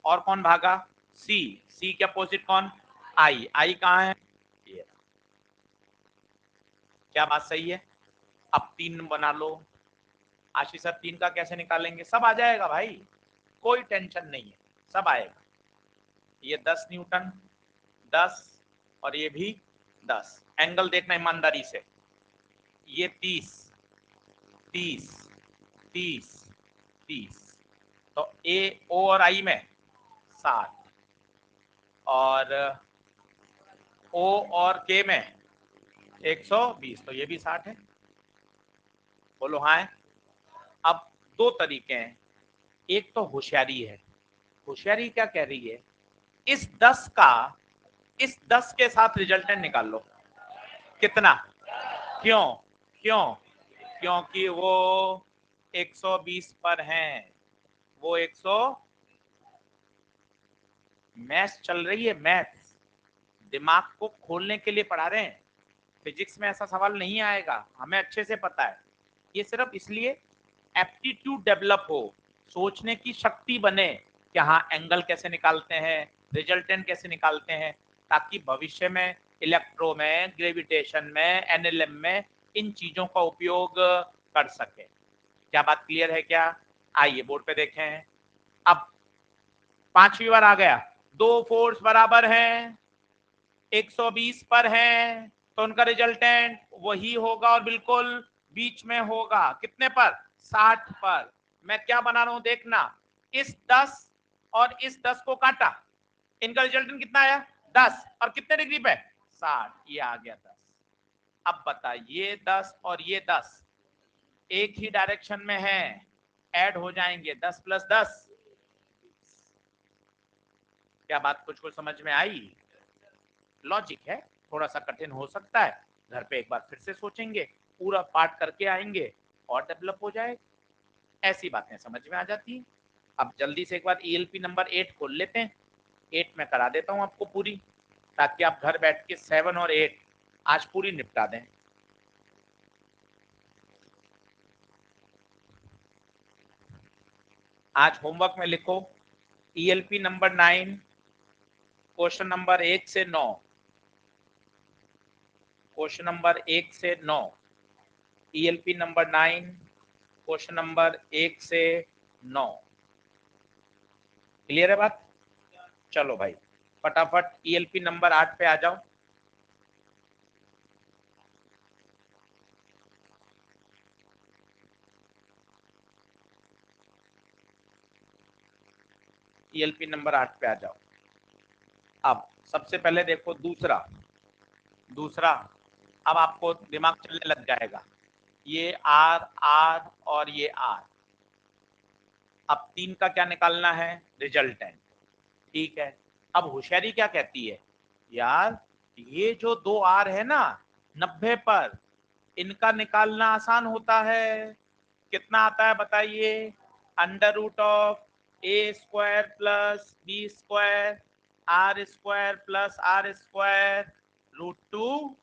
और कौन भागा? सी, सी के अपोजिट कौन? आई, आई कहाँ है? ये। क्या बात सही है? अब 3 बना लो। आशीष सर 3 का कैसे निकालेंगे? सब आ जाएगा भाई, कोई टेंशन नहीं है, सब आएगा। ये 10 न्यूटन, 10 और ये भी 10। एंगल देखना ईमानदारी से, ये 30 30 30 30, तो ए ओ और आई में 60 और ओ और के में 120, तो ये भी 60 है। बोलो हाँ है। अब 2 तरीके हैं, एक तो होशियारी है। होशियारी क्या कह रही है? इस 10 का इस 10 के साथ रिजल्टेंट निकाल लो। कितना? क्यों? क्यों? क्योंकि वो 120 पर हैं, वो 100। मैथ्स चल रही है, मैथ्स दिमाग को खोलने के लिए पढ़ा रहे हैं। फिजिक्स में ऐसा सवाल नहीं आएगा, हमें अच्छे से पता है। ये सिर्फ इसलिए एप्टीट्यूड डेवलप हो, सोचने की शक्ति बने कि हाँ एंगल कैसे निकालते हैं, रिजल्टेंट कैसे निकालते हैं, ताकि भविष्य में इलेक्ट्रो में, ग्रेविटेशन में, एनएलएम में इन चीजों का उपयोग कर सके। क्या बात क्लियर है क्या? आइए बोर्ड पे देखें। अब 5वीं बार आ गया, 2 फोर्स बराबर हैं, 120 पर हैं, तो उनका रिजल्टेंट वही होगा और बिल्कुल बीच में होगा। कितने पर? 60 पर। मैं क्या बना रहा हूं देखना, इस 10 और इस 10 को काटा, इनका रिजल्टेंट कितना आया? 10, और कितने डिग्री पे? 60, ये आ गया 10। अब बताइए 10 और ये 10 एक ही डायरेक्शन में है, ऐड हो जाएंगे, 10 + 10। क्या बात कुछ कुछ समझ में आई? लॉजिक है, थोड़ा सा कठिन हो सकता है, घर पे एक बार फिर से सोचेंगे, पूरा पाठ करके आएंगे और डेवलप हो जाए, ऐसी बातें समझ में आ जाती हैं। अब जल्दी से एक बार ईएलपी नंबर 8 खोल लेते हैं। 8 में करा देता हूं आपको पूरी, ताकि आप घर बैठ के 7 और 8 आज पूरी निपटा दें। आज होमवर्क में लिखो ईएलपी नंबर 9, क्वेश्चन नंबर 1 से 9, क्वेश्चन नंबर 1 से 9, ईएलपी नंबर 9, क्वेश्चन नंबर 1 से 9। क्लियर है बात? चलो भाई फटाफट ईएलपी नंबर 8 पे आ जाओ। ईएलपी नंबर 8 पे आ जाओ। अब सबसे पहले देखो दूसरा, दूसरा अब आपको दिमाग चलने लग जाएगा। ये आर आर और ये आर, अब 3 का क्या निकालना है? रिजल्टेंट, ठीक है। अब होशियारी क्या कहती है? यार ये जो 2 आर है ना 90 पर, इनका निकालना आसान होता है। कितना आता है बताइए? √a² + b² r² + r²√2।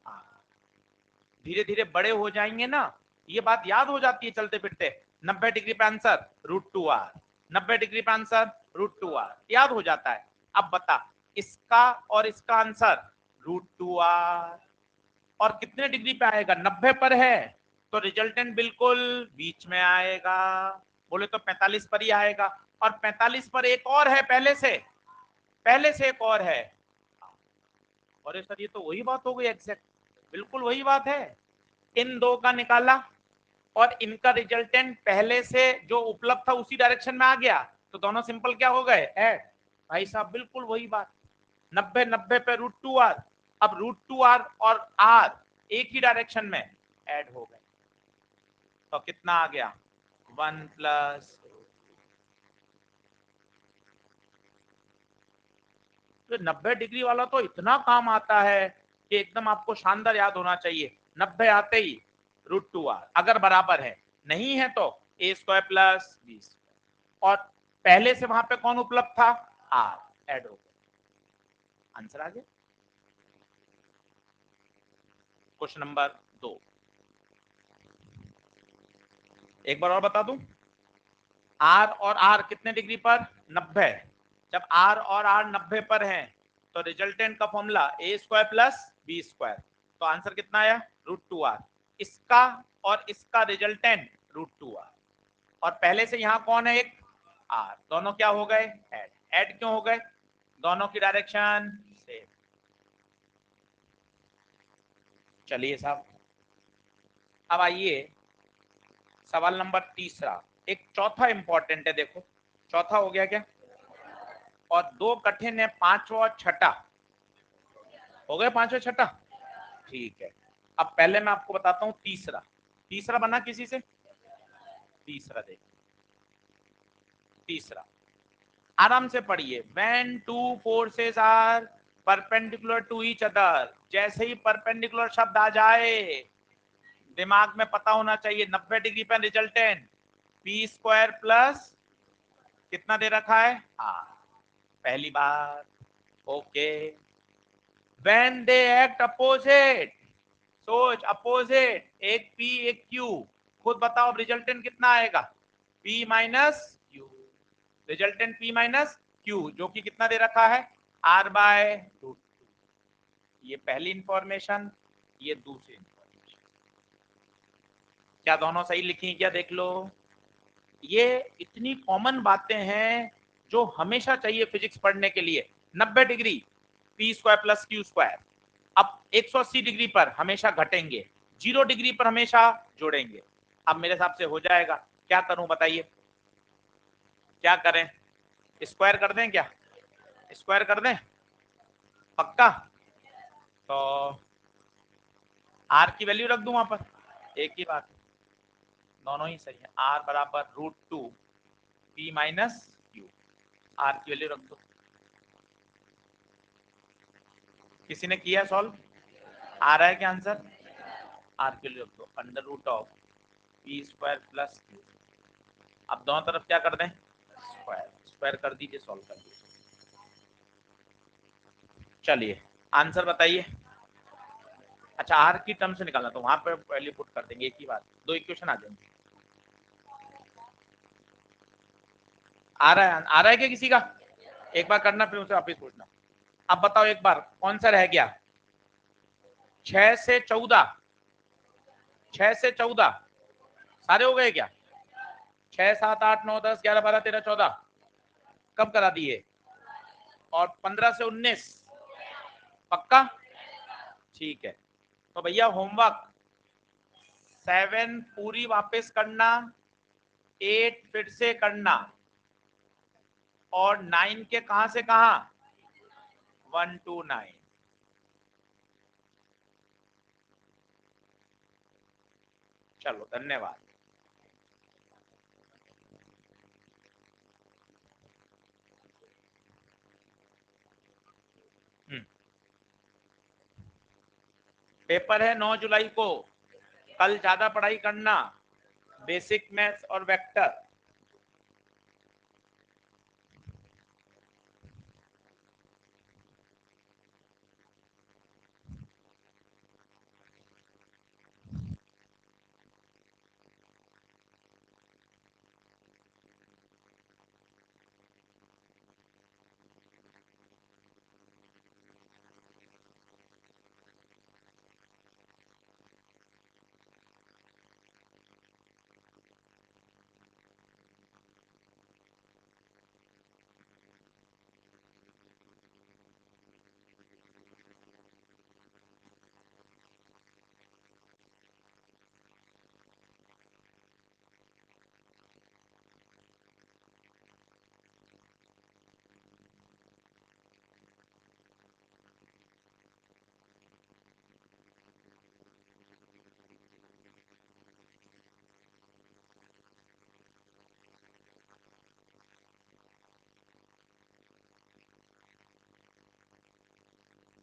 धीरे धीरे बड़े हो जाएंगे ना, ये बात याद हो जाती है चलते फिरते। 90 डिग्री पे आंसर √2r, 90 डिग्री पे आंसर √2r, याद हो जाता है। अब बता, इसका और इसका आंसर √2r, और कितने डिग्री पे आएगा? 90 पर है, तो रिजल्टेंट बिल्कुल बीच में आएगा। बोले तो 45 पर ही आएगा, और 45 पर एक और है पहले से, पहले से एक और है। और सर ये तो वही बात हो गई एग्जैक्ट, बिल्कुल वही बात है। इन 2 का निकाला और इनका रिजल्टेंट पहले से जो उपलब्ध था उसी डायरेक्शन में आ गया, तो दोनों सिंपल क्या हो गए? ऐड। भाई साहब बिल्कुल वही बात, 90 90 पे √2r, अब √2r और r एक ही डायरेक्शन में ऐड हो गए, तो कितना आ गया? 1 + तो 90 डिग्री वाला तो इतना काम आता है कि एकदम आपको शानदार याद होना चाहिए। 90 आते ही √2r, अगर बराबर है, नहीं है तो a square plus b square, और पहले से वहां पे कौन उपलब्ध था, r ऐड हो गया। आंसर आ गया। क्वेश्चन नंबर 2, एक बार और बता दूं, r और r कितने डिग्री पर, 90। जब r और r 90 पर हैं तो रिजल्टेंट का formula a square plus b square, तो आंसर कितना आया, √2r। इसका और इसका रिजल्टेंट √2r, और पहले से यहां कौन है, एक r, दोनों क्या हो गए, ऐड। ऐड क्यों हो गए, दोनों की डायरेक्शन सेम। चलिए साहब, अब आइए सवाल नंबर तीसरा, एक चौथा इंपॉर्टेंट है। देखो चौथा हो गया क्या, और 2 कठिन है, 5वां और 6ठा हो गए, 5वां 6ठा, ठीक है। अब पहले मैं आपको बताता हूं तीसरा, तीसरा बना किसी से, तीसरा देखिए, तीसरा आराम से पढ़िए। When two forces are perpendicular to each other, जैसे ही परपेंडिकुलर शब्द आ जाए दिमाग में पता होना चाहिए 90 डिग्री पर रिजल्टेंट p स्क्वायर प्लस कितना दे रखा है, r, पहली बात। Okay, when they act opposite, सोच अपोजिट, एक p एक q, खुद बताओ रिजल्टेंट कितना आएगा, p minus q, resultant p minus q, जो कि कितना दे रखा है, r बाय √2। ये पहली इंफॉर्मेशन, ये दूसरी इंफॉर्मेशन। क्या दोनों सही लिखी क्या, देख लो। ये इतनी कॉमन बातें हैं जो हमेशा चाहिए फिजिक्स पढ़ने के लिए। 90 degree p square plus q square, अब 180 डिग्री पर हमेशा घटेंगे, 0 डिग्री पर हमेशा जोड़ेंगे। अब मेरे हिसाब से हो जाएगा, क्या करूं बताइए, क्या करें, स्क्वायर कर दें क्या, स्क्वायर कर दें, पक्का, तो r की वैल्यू रख दूं वहां पर, एक ही बात है, दोनों ही सही है। r बराबर √2 p माइनस q, r की वैल्यू रख दो। किसी ने किया सॉल्व, आ रहा है क्या आंसर, r की वैल्यू रख दो, √of p square plus q। अब दोनों तरफ क्या कर दें, स्क्वायर, स्क्वायर कर दीजिए, सॉल्व कर दीजिए। चलिए आंसर बताइए। अच्छा, r की टर्म से निकालना, तो वहां पर वैल्यू पुट कर देंगे, एक ही बात, 2 इक्वेशन आ जाएंगे। आ रहा है क्या किसी का, एक बार करना फिर उसे वापिस पूछना। अब बताओ एक बार कौन सा रह गया, 6 से 14, 6 से 14 सारे हो गए क्या, 6 7 8 9 10 11 12 13 14 कब करा दिए, और 15 से 19 पक्का, ठीक है। तो भैया होमवर्क 7 पूरी वापस करना, 8 फिर से करना, और 9 के कहां से कहां, 1 to 9। चलो धन्यवाद। पेपर है 9 जुलाई को, कल ज्यादा पढ़ाई करना, बेसिक मैथ्स और वेक्टर।